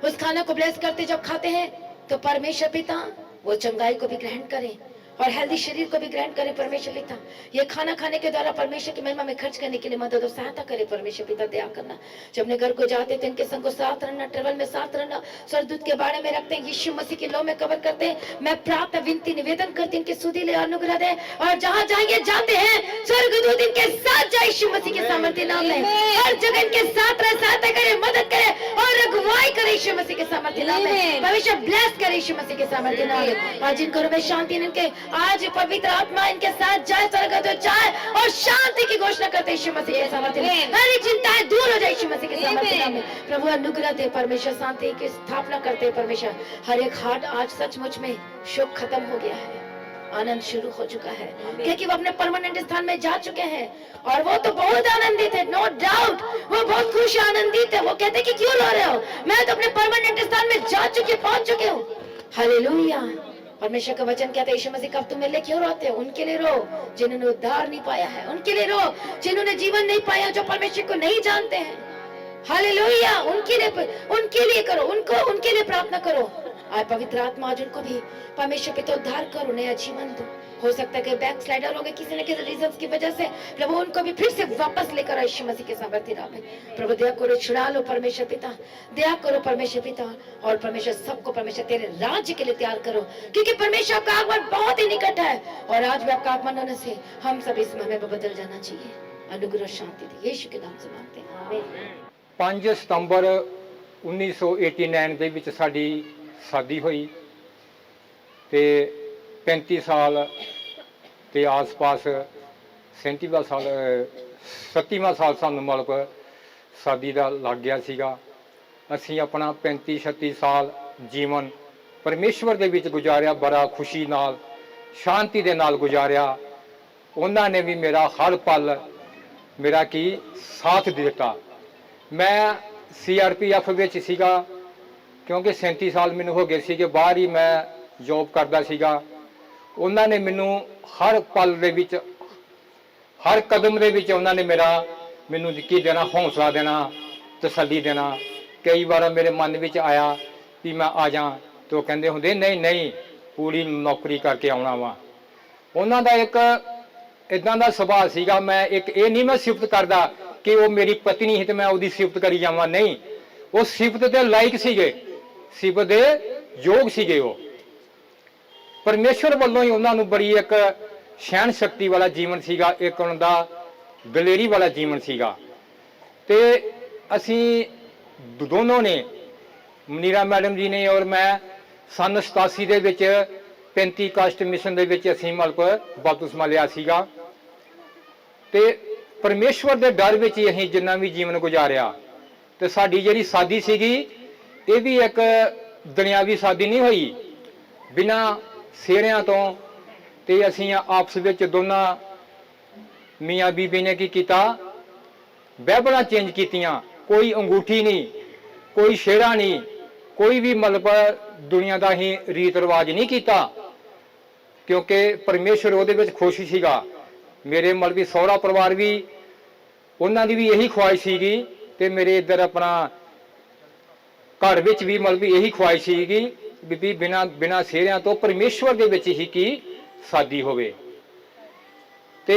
उस खाना को ब्लेस करते जब खाते हैं, तो परमेश्वर पिता वो चंगाई को भी ग्रहण करें और हेल्दी शरीर को भी ग्रहण करे परमेश्वर पिता। ये खाना खाने के द्वारा परमेश्वर की महिमा में खर्च करने के लिए मदद और सहायता करे परमेश्वर पिता। दया करना। जब अपने घर को जाते थे इनके संग को साथ रहना, ट्रेवल में साथ रहना, स्वर्गदूत के बारे में रखते हैं, यीशु मसीह के लो में कवर करते हैं। मैं प्रार्थना विनती निवेदन करती हूँ, इनकी सुधी ले अनुग्रह दे, और जहाँ जाएंगे जाते हैं स्वर्गदूत इनके साथ जाए यीशु मसीह के सामर्थ्य नाम में। हर जगह इनके साथ रहे, सहायता करे, मदद करे और अगुवाई करे यीशु मसीह के सामर्थ्य नाम में। परमेश्वर ब्लेस करे यीशु मसीह के सामर्थ्य नाम में। आज इन घरों में शांति, इनके आज पवित्र आत्मा इनके साथ जाए, स्वर्गदूत जाए और शांति की घोषणा करते यीशु मसीह के सामर्थ्य में। सारी चिंताएं दूर हो जाए यीशु मसीह के सामर्थ्य नाम में। प्रभु अनुग्रह दे परमेश्वर, शांति की स्थापना करते परमेश्वर। हर एक हार्ट आज सचमुच में शोक खत्म हो गया है, आनंद शुरू हो चुका है, क्योंकि वो अपने परमानेंट स्थान में जा चुके हैं और वो तो बहुत आनंदित है, नो डाउट वो बहुत खुश आनंदित है। वो कहते कि क्यों रो रहे हो, मैं तो अपने परमानेंट स्थान में जा चुके, पहुंच चुके हूँ। हालेलुया। परमेश्वर का वचन कहता है यीशु मसीह कब तुम मेरे लिए क्यों रोते हो? उनके लिए रो जिन्होंने उद्धार नहीं पाया है, उनके लिए रो जिन्होंने जीवन नहीं पाया, जो परमेश्वर को नहीं जानते हैं। हालेलुया। उनके लिए करो, उनके लिए प्रार्थना करो। आज पवित्र आत्मा आज उनको भी परमेश्वर पिता उद्धार करो, नया जीवन दो। हो सकता है कि बैक स्लाइडर हो गए किसी न किसी रीजन की वजह से, प्रभु उनको भी फिर से वापस लेकर यीशु मसीह के सामर्थ्य राह पे प्रभु दया करो, छुड़ा लो परमेश्वर पिता, दया करो परमेश्वर पिता। और परमेश्वर सबको परमेश्वर तेरे राज्य के लिए तैयार करो, क्योंकि परमेश्वर आपका आगमन बहुत ही निकट है। और आज भी आपका आगमन होने से हम सब इस समय में बदल जाना चाहिए। अनुग्रह शांति दे, यीशु के नाम से मांगते हैं, आमीन। 5 ਸਤੰਬਰ 1989 ਦੇ ਵਿੱਚ ਸਾਡੀ ਸ਼ਾਦੀ ਹੋਈ ਤੇ 35 ਸਾਲ ਦੇ ਆਸ-ਪਾਸ 37ਵਾਂ ਸਾਲ ਸਾਨੂੰ ਮਤਲਬ ਸ਼ਾਦੀ ਦਾ ਲੱਗ ਗਿਆ ਸੀਗਾ। ਅਸੀਂ ਆਪਣਾ 35-36 ਸਾਲ ਜੀਵਨ ਪਰਮੇਸ਼ਵਰ ਦੇ ਵਿੱਚ ਗੁਜ਼ਾਰਿਆ, ਬੜਾ ਖੁਸ਼ੀ ਨਾਲ ਸ਼ਾਂਤੀ ਦੇ ਨਾਲ ਗੁਜ਼ਾਰਿਆ। ਉਹਨਾਂ ਨੇ ਵੀ ਮੇਰਾ ਹਰ ਪਲ ਮੇਰਾ ਕੀ ਸਾਥ ਦਿੱਤਾ। ਮੈਂ CRPF ਵਿੱਚ ਸੀਗਾ, ਕਿਉਂਕਿ 37 ਸਾਲ ਮੈਨੂੰ ਹੋ ਗਏ ਸੀਗੇ, ਬਾਹਰ ਹੀ ਮੈਂ ਜੌਬ ਕਰਦਾ ਸੀਗਾ। ਉਹਨਾਂ ਨੇ ਮੈਨੂੰ ਹਰ ਪਲ ਦੇ ਵਿੱਚ, ਹਰ ਕਦਮ ਦੇ ਵਿੱਚ ਉਹਨਾਂ ਨੇ ਮੈਨੂੰ ਕੀ ਦੇਣਾ, ਹੌਸਲਾ ਦੇਣਾ, ਤਸੱਲੀ ਦੇਣਾ। ਕਈ ਵਾਰ ਮੇਰੇ ਮਨ ਵਿੱਚ ਆਇਆ ਵੀ ਮੈਂ ਆ ਜਾ, ਤੇ ਉਹ ਕਹਿੰਦੇ ਹੁੰਦੇ ਨਹੀਂ ਪੂਰੀ ਨੌਕਰੀ ਕਰਕੇ ਆਉਣਾ ਵਾ। ਉਹਨਾਂ ਦਾ ਇੱਕ ਇਦਾਂ ਦਾ ਸੁਭਾਅ ਸੀਗਾ। ਮੈਂ ਇਹ ਨਹੀਂ ਮੈਂ ਸਿਫਤ ਕਰਦਾ ਕਿ ਉਹ ਮੇਰੀ ਪਤਨੀ ਹੈ ਤੇ ਮੈਂ ਉਹਦੀ ਸਿਫਤ ਕਰੀ ਜਾਵਾਂ, ਨਹੀਂ, ਉਹ ਸਿਫਤ ਦੇ ਲਾਇਕ ਸੀਗੇ, ਸਿਫਤ ਦੇ ਯੋਗ ਸੀਗੇ। ਉਹ ਪਰਮੇਸ਼ਵਰ ਵੱਲੋਂ ਹੀ ਉਹਨਾਂ ਨੂੰ ਬੜੀ ਇੱਕ ਸਹਿਣ ਸ਼ਕਤੀ ਵਾਲਾ ਜੀਵਨ ਸੀਗਾ, ਇੱਕ ਉਹਨਾਂ ਦਾ ਦਲੇਰੀ ਵਾਲਾ ਜੀਵਨ ਸੀਗਾ। ਤੇ ਅਸੀਂ ਦੋਨੋਂ ਨੇ, ਮਨੀਰਾ ਮੈਡਮ ਜੀ ਨੇ ਔਰ ਮੈਂ, ਸਨ 87 ਦੇ ਵਿੱਚ 35 ਕਾਸਟ ਮਿਸ਼ਨ ਦੇ ਵਿੱਚ ਅਸੀਂ ਮਤਲਬ ਬਪਤਿਸਮਾ ਲਿਆ ਸੀਗਾ। ਤੇ ਪਰਮੇਸ਼ਵਰ ਦੇ ਡਰ ਵਿੱਚ ਹੀ ਅਸੀਂ ਜਿੰਨਾ ਵੀ ਜੀਵਨ ਗੁਜ਼ਾਰਿਆ। ਤੇ ਸਾਡੀ ਜਿਹੜੀ ਸ਼ਾਦੀ ਸੀਗੀ ਇਹ ਵੀ ਇੱਕ ਦੁਨਿਆਵੀ ਸ਼ਾਦੀ ਨਹੀਂ ਹੋਈ, ਬਿਨਾਂ ਸਿਹਰਿਆਂ ਤੋਂ। ਤੇ ਅਸੀਂ ਆਪਸ ਵਿੱਚ ਦੋਨਾਂ ਮੀਆਂ ਬੀਬੀ ਨੇ ਕੀ ਕੀਤਾ, ਬਾਈਬਲਾਂ ਚੇਂਜ ਕੀਤੀਆਂ। ਕੋਈ ਅੰਗੂਠੀ ਨਹੀਂ, ਕੋਈ ਸਿਹਰਾ ਨਹੀਂ, ਕੋਈ ਵੀ ਮਤਲਬ ਦੁਨੀਆ ਦਾ ਹੀ ਰੀਤ ਰਿਵਾਜ ਨਹੀਂ ਕੀਤਾ, ਕਿਉਂਕਿ ਪਰਮੇਸ਼ਵਰ ਉਹਦੇ ਵਿੱਚ ਖੁਸ਼ ਸੀਗਾ। ਮੇਰੇ ਮਤਲਬ ਸਹੁਰਾ ਪਰਿਵਾਰ ਵੀ, ਉਹਨਾਂ ਦੀ ਵੀ ਇਹੀ ਖੁਆਇਸ਼ ਸੀਗੀ, ਤੇ ਮੇਰੇ ਇੱਧਰ ਆਪਣਾ ਘਰ ਵਿੱਚ ਵੀ ਮਤਲਬ ਇਹੀ ਖੁਆਇਸ਼ ਸੀਗੀ ਵੀ ਬਿਨਾਂ ਸਿਹਰਿਆਂ ਤੋਂ ਪਰਮੇਸ਼ਵਰ ਦੇ ਵਿੱਚ ਹੀ ਕੀ ਸ਼ਾਦੀ ਹੋਵੇ। ਤੇ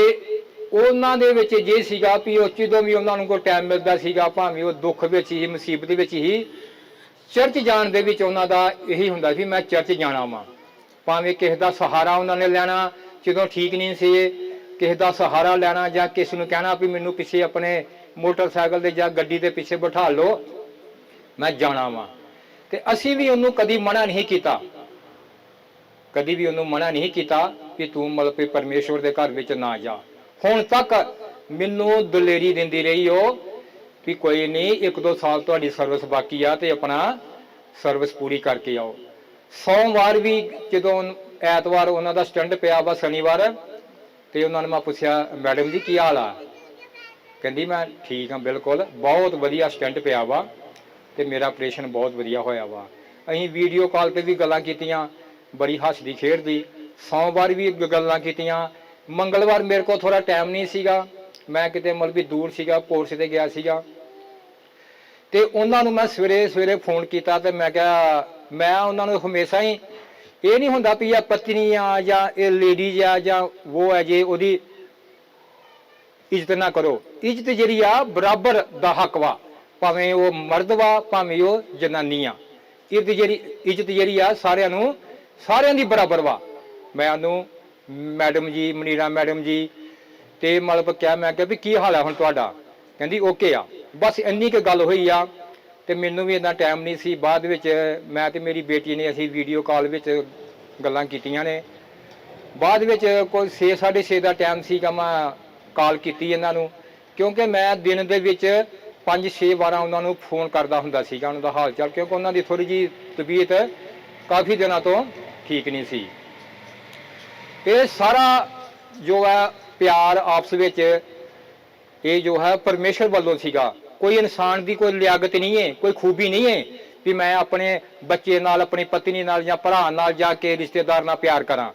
ਉਹਨਾਂ ਦੇ ਵਿੱਚ ਜੇ ਸੀਗਾ ਵੀ ਉਹ ਜਦੋਂ ਵੀ ਉਹਨਾਂ ਨੂੰ ਕੋਈ ਟਾਈਮ ਮਿਲਦਾ ਸੀਗਾ, ਭਾਵੇਂ ਉਹ ਦੁੱਖ ਵਿੱਚ ਹੀ, ਮੁਸੀਬਤ ਵਿੱਚ ਹੀ, ਚਰਚ ਜਾਣ ਦੇ ਵਿੱਚ ਉਹਨਾਂ ਦਾ ਇਹੀ ਹੁੰਦਾ ਸੀ ਮੈਂ ਚਰਚ ਜਾਣਾ ਵਾਂ। ਭਾਵੇਂ ਕਿਸੇ ਦਾ ਸਹਾਰਾ ਉਹਨਾਂ ਨੇ ਲੈਣਾ, ਜਦੋਂ ਠੀਕ ਨਹੀਂ ਸੀ ਕਿਸੇ ਦਾ ਸਹਾਰਾ ਲੈਣਾ, ਜਾਂ ਕਿਸੇ ਨੂੰ ਕਹਿਣਾ ਵੀ ਮੈਨੂੰ ਪਿੱਛੇ ਆਪਣੇ ਮੋਟਰਸਾਈਕਲ ਦੇ ਜਾਂ ਗੱਡੀ ਦੇ ਪਿੱਛੇ ਬਿਠਾ ਲਓ, ਮੈਂ ਜਾਣਾ ਵਾਂ। ਤੇ ਅਸੀਂ ਵੀ ਉਹਨੂੰ ਕਦੀ ਮਨਾ ਨਹੀਂ ਕੀਤਾ, ਕਦੀ ਵੀ ਉਹਨੂੰ ਮਨਾ ਨਹੀਂ ਕੀਤਾ ਕਿ ਤੂੰ ਮਤਲਬ ਪਰਮੇਸ਼ਵਰ ਦੇ ਘਰ ਵਿੱਚ ਨਾ ਜਾ। ਹੁਣ ਤੱਕ ਮੈਨੂੰ ਦਲੇਰੀ ਦਿੰਦੀ ਰਹੀ ਉਹ ਵੀ ਕੋਈ ਨਹੀਂ, 1-2 ਸਾਲ ਤੁਹਾਡੀ ਸਰਵਿਸ ਬਾਕੀ ਆ ਤੇ ਆਪਣਾ ਸਰਵਿਸ ਪੂਰੀ ਕਰਕੇ ਆਓ। ਸੋਮਵਾਰ ਵੀ ਜਦੋਂ ਐਤਵਾਰ ਉਹਨਾਂ ਦਾ ਸਟੰਟ ਪਿਆ ਵਾ, ਸ਼ਨੀਵਾਰ, ਤੇ ਉਹਨਾਂ ਨੇ ਮੈਂ ਪੁੱਛਿਆ ਮੈਡਮ ਜੀ ਕੀ ਹਾਲ ਆ? ਕਹਿੰਦੀ ਮੈਂ ਠੀਕ ਹਾਂ, ਬਿਲਕੁਲ ਬਹੁਤ ਵਧੀਆ ਸਟੰਟ ਪਿਆ ਵਾ ਤੇ ਮੇਰਾ ਆਪਰੇਸ਼ਨ ਬਹੁਤ ਵਧੀਆ ਹੋਇਆ ਵਾ। ਅਸੀਂ ਵੀਡੀਓ ਕਾਲ ਤੇ ਵੀ ਗੱਲਾਂ ਕੀਤੀਆਂ, ਬੜੀ ਹੱਸਦੀ ਖੇਡਦੀ। ਸੋਮਵਾਰ ਵੀ ਗੱਲਾਂ ਕੀਤੀਆਂ। ਮੰਗਲਵਾਰ ਮੇਰੇ ਕੋਲ ਥੋੜਾ ਟਾਈਮ ਨਹੀਂ ਸੀਗਾ, ਮੈਂ ਕਿਤੇ ਮਤਲਬ ਦੂਰ ਸੀਗਾ, ਕੋਰਸ ਤੇ ਗਿਆ ਸੀਗਾ। ਤੇ ਉਹਨਾਂ ਨੂੰ ਮੈਂ ਸਵੇਰੇ ਫੋਨ ਕੀਤਾ ਤੇ ਮੈਂ ਕਿਹਾ, ਮੈਂ ਉਹਨਾਂ ਨੂੰ ਹਮੇਸ਼ਾ ਹੀ ਇਹ ਨਹੀਂ ਹੁੰਦਾ ਵੀ ਇਹ ਪਤਨੀ ਆ ਜਾਂ ਇਹ ਲੇਡੀਜ਼ ਆ ਜਾਂ ਉਹ ਹੈ, ਜੇ ਉਹਦੀ ਇੱਜ਼ਤ ਨਾ ਕਰੋ। ਇੱਜ਼ਤ ਜਿਹੜੀ ਆ ਬਰਾਬਰ ਦਾ ਹੱਕ ਵਾ, ਭਾਵੇਂ ਉਹ ਮਰਦ ਵਾ ਭਾਵੇਂ ਉਹ ਜਨਾਨੀ ਆ। ਇੱਜ਼ਤ ਜਿਹੜੀ ਆ ਸਾਰਿਆਂ ਦੀ ਬਰਾਬਰ ਵਾ। ਮੈਂ ਉਹਨੂੰ ਮੈਡਮ ਜੀ, ਮਨੀਰਾ ਮੈਡਮ ਜੀ, ਤੇ ਮਤਲਬ ਕਿਹਾ, ਮੈਂ ਕਿਹਾ ਵੀ ਕੀ ਹਾਲ ਹੈ ਹੁਣ ਤੁਹਾਡਾ? ਕਹਿੰਦੀ ਓਕੇ ਆ। ਬਸ ਇੰਨੀ ਕੁ ਗੱਲ ਹੋਈ ਆ। ਤੇ ਮੈਨੂੰ ਵੀ ਇੰਨਾ ਟਾਈਮ ਨਹੀਂ ਸੀ। ਬਾਅਦ ਵਿੱਚ ਮੈਂ ਤੇ ਮੇਰੀ ਬੇਟੀ ਨੇ ਅਸੀਂ ਵੀਡੀਓ ਕਾਲ ਵਿੱਚ ਗੱਲਾਂ ਕੀਤੀਆਂ ਨੇ। ਬਾਅਦ ਵਿੱਚ ਕੋਈ 6-6:30 ਦਾ ਟਾਈਮ ਸੀਗਾ, ਮੈਂ ਕਾਲ ਕੀਤੀ ਇਹਨਾਂ ਨੂੰ, ਕਿਉਂਕਿ ਮੈਂ ਦਿਨ ਦੇ ਵਿੱਚ 5-6 ਵਾਰਾਂ ਉਹਨਾਂ ਨੂੰ ਫੋਨ ਕਰਦਾ ਹੁੰਦਾ ਸੀਗਾ, ਉਹਨਾਂ ਦਾ ਹਾਲ ਚਾਲ, ਕਿਉਂਕਿ ਉਹਨਾਂ ਦੀ ਥੋੜੀ ਜਿਹੀ ਤਬੀਅਤ ਕਾਫੀ ਦਿਨਾਂ ਤੋਂ ਠੀਕ ਨਹੀਂ ਸੀ। ਇਹ ਸਾਰਾ ਜੋ ਹੈ ਪਿਆਰ ਆਪਸ ਵਿੱਚ, ਇਹ ਜੋ ਹੈ ਪਰਮੇਸ਼ਰ ਵੱਲੋਂ ਸੀਗਾ। ਕੋਈ ਇਨਸਾਨ ਦੀ ਕੋਈ ਲਿਆਕਤ ਨਹੀਂ ਹੈ, ਕੋਈ ਖੂਬੀ ਨਹੀਂ ਹੈ ਵੀ ਮੈਂ ਆਪਣੇ ਬੱਚੇ ਨਾਲ, ਆਪਣੀ ਪਤਨੀ ਨਾਲ ਜਾਂ ਭਰਾ ਨਾਲ ਜਾ ਕੇ ਰਿਸ਼ਤੇਦਾਰ ਨਾਲ ਪਿਆਰ ਕਰਾਂ।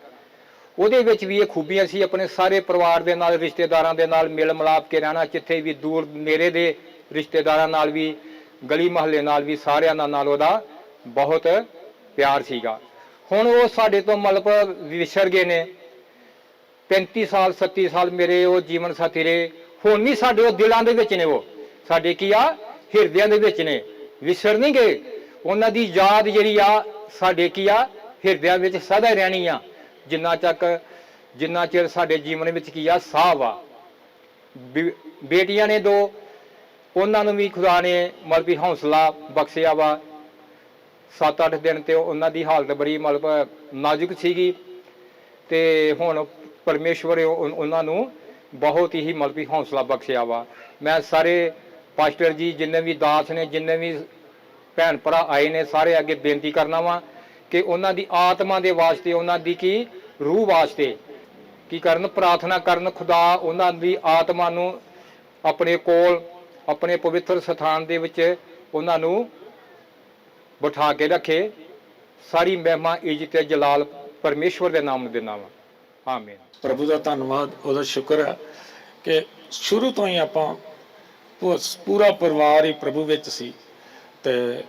ਉਹਦੇ ਵਿੱਚ ਵੀ ਇਹ ਖੂਬੀਆਂ ਸੀ, ਆਪਣੇ ਸਾਰੇ ਪਰਿਵਾਰ ਦੇ ਨਾਲ, ਰਿਸ਼ਤੇਦਾਰਾਂ ਦੇ ਨਾਲ ਮਿਲ ਮਿਲਾਪ ਕੇ ਰਹਿਣਾ, ਜਿੱਥੇ ਵੀ ਦੂਰ ਨੇੜੇ ਦੇ ਰਿਸ਼ਤੇਦਾਰਾਂ ਨਾਲ ਵੀ, ਗਲੀ ਮਹੱਲੇ ਨਾਲ ਵੀ, ਸਾਰਿਆਂ ਨਾਲ ਉਹਦਾ ਬਹੁਤ ਪਿਆਰ ਸੀਗਾ। ਹੁਣ ਉਹ ਸਾਡੇ ਤੋਂ ਮਤਲਬ ਵਿਛੜ ਗਏ ਨੇ। 35 ਸਾਲ 37 ਸਾਲ ਮੇਰੇ ਉਹ ਜੀਵਨ ਸਾਥੀ ਰਹੇ। ਹੁਣ ਵੀ ਸਾਡੇ ਉਹ ਦਿਲਾਂ ਦੇ ਵਿੱਚ ਨੇ, ਉਹ ਸਾਡੇ ਕੀ ਆ ਹਿਰਦਿਆਂ ਦੇ ਵਿੱਚ ਨੇ, ਵਿਛੜ ਨਹੀਂ ਗਏ। ਉਹਨਾਂ ਦੀ ਯਾਦ ਜਿਹੜੀ ਆ ਸਾਡੇ ਕੀ ਆ ਹਿਰਦਿਆਂ ਵਿੱਚ ਸਦਾ ਰਹਿਣੀ ਆ, ਜਿੰਨਾ ਚਿਰ ਸਾਡੇ ਜੀਵਨ ਵਿੱਚ ਕੀ ਆ ਸਾਹ ਵਾ। ਬੇਟੀਆਂ ਨੇ 2, ਉਹਨਾਂ ਨੂੰ ਵੀ ਖੁਦਾ ਨੇ ਮਤਲਬ ਵੀ ਹੌਸਲਾ ਬਖਸ਼ਿਆ ਵਾ। 7-8 ਦਿਨ ਤੇ ਉਹਨਾਂ ਦੀ ਹਾਲਤ ਬੜੀ ਮਤਲਬ ਨਾਜ਼ੁਕ ਸੀਗੀ, ਤੇ ਹੁਣ ਪਰਮੇਸ਼ਵਰ ਉਹਨਾਂ ਨੂੰ ਬਹੁਤ ਹੀ ਮਤਲਬ ਵੀ ਹੌਸਲਾ ਬਖਸ਼ਿਆ ਵਾ। ਮੈਂ ਸਾਰੇ ਪਾਸਟਰ ਜੀ, ਜਿੰਨੇ ਵੀ ਦਾਸ ਨੇ, ਜਿੰਨੇ ਵੀ ਭੈਣ ਭਰਾ ਆਏ ਨੇ, ਸਾਰੇ ਅੱਗੇ ਬੇਨਤੀ ਕਰਨਾ ਵਾ ਕਿ ਉਹਨਾਂ ਦੀ ਆਤਮਾ ਦੇ ਵਾਸਤੇ, ਉਹਨਾਂ ਦੀ ਕੀ ਰੂਹ ਵਾਸਤੇ ਕੀ ਕਰਨ, ਪ੍ਰਾਰਥਨਾ ਕਰਨ। ਖੁਦਾ ਉਹਨਾਂ ਦੀ ਆਤਮਾ ਨੂੰ ਆਪਣੇ ਕੋਲ, ਆਪਣੇ ਪਵਿੱਤਰ ਸਥਾਨ ਦੇ ਵਿੱਚ ਉਹਨਾਂ ਨੂੰ ਬਿਠਾ ਕੇ ਰੱਖੇ। ਸਾਰੀ ਮਹਿਮਾ, ਇੱਜ਼ਤ ਤੇ ਜਲਾਲ ਪਰਮੇਸ਼ਵਰ ਦੇ ਨਾਮ ਨੂੰ ਦੇਣਾ ਵਾ। ਆਮੀਨ। ਪ੍ਰਭੂ ਦਾ ਧੰਨਵਾਦ, ਉਹਦਾ ਸ਼ੁਕਰ ਹੈ ਕਿ ਸ਼ੁਰੂ ਤੋਂ ਹੀ ਆਪਾਂ ਪੂਰਾ ਪਰਿਵਾਰ ਹੀ ਪ੍ਰਭੂ ਵਿੱਚ ਸੀ, ਤੇ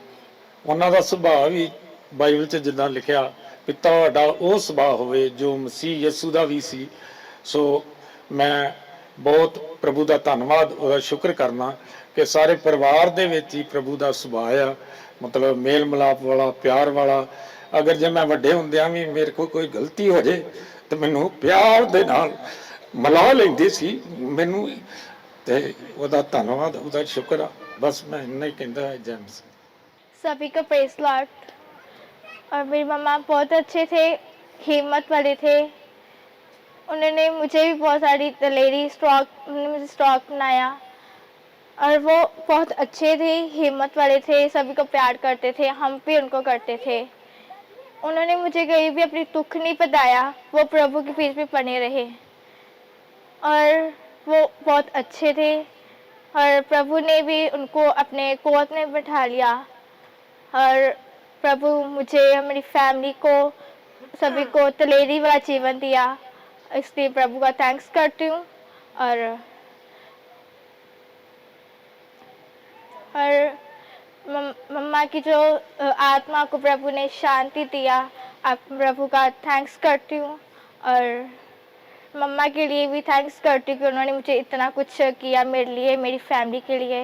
ਉਹਨਾਂ ਦਾ ਸੁਭਾਅ ਵੀ ਬਾਈਬਲ 'ਚ ਜਿੱਦਾਂ ਲਿਖਿਆ ਵੀ ਤੁਹਾਡਾ ਉਹ ਸੁਭਾਅ ਹੋਵੇ ਜੋ ਮਸੀਹ ਯਿਸੂ ਦਾ ਵੀ ਸੀ। ਸੋ ਮੈਂ ਬਹੁਤ ਪ੍ਰਭੂ ਦਾ ਧੰਨਵਾਦ, ਉਹਦਾ ਸ਼ੁਕਰ ਕਰਨਾ ਕਿ ਸਾਰੇ ਪਰਿਵਾਰ ਦੇ ਵਿੱਚ ਹੀ ਪ੍ਰਭੂ ਦਾ ਸੁਭਾਅ ਆ, ਮਤਲਬ ਮੇਲ ਮਿਲਾਪ ਵਾਲਾ, ਪਿਆਰ ਵਾਲਾ। ਅਗਰ ਜੇ ਮੈਂ ਵੱਡੇ ਹੁੰਦਿਆਂ ਵੀ ਮੇਰੇ ਕੋਲ ਕੋਈ ਗਲਤੀ ਹੋ ਜੇ ਤੇ ਮੈਨੂੰ ਪਿਆਰ ਦੇ ਨਾਲ ਮਿਲਾ ਲੈਂਦੇ ਸੀ ਮੈਨੂੰ, ਤੇ ਉਹਦਾ ਧੰਨਵਾਦ, ਉਹਦਾ ਸ਼ੁਕਰ ਆ। बस मैं इतना ही कहता है। जेम्स सभी को प्रेज लॉर्ड। और मेरी मम्मा बहुत अच्छे थे, हिम्मत वाले थे। उन्होंने मुझे भी बहुत सारी दलेरी उन्होंने मुझे स्टॉक बनाया, और वो बहुत अच्छे थे, हिम्मत वाले थे, सभी को प्यार करते थे, हम भी उनको करते थे। उन्होंने मुझे कहीं भी अपनी दुख नहीं बताया, वो प्रभु के बीच में बने रहे, और वो बहुत अच्छे थे। और प्रभु ने भी उनको अपने कोट में बिठा लिया, और प्रभु मुझे, हमारी फैमिली को, सभी को तलेरी वाला जीवन दिया। इसलिए प्रभु का थैंक्स करती हूँ। और मम्मा की जो आत्मा को प्रभु ने शांति दिया, आप प्रभु का थैंक्स करती हूँ। और मम्मा के लिए भी थैंक्स करती हूँ कि उन्होंने मुझे इतना कुछ किया मेरे लिए, मेरी फैमिली के लिए।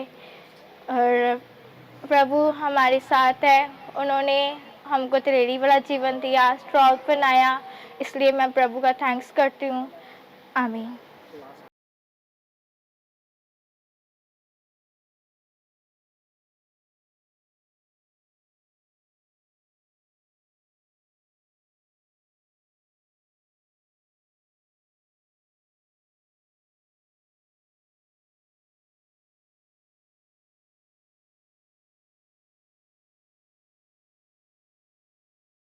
और प्रभु हमारे साथ है, उन्होंने हमको तलेरी वाला जीवन दिया, स्ट्रॉन्ग बनाया, इसलिए मैं प्रभु का थैंक्स करती हूँ। आमीन।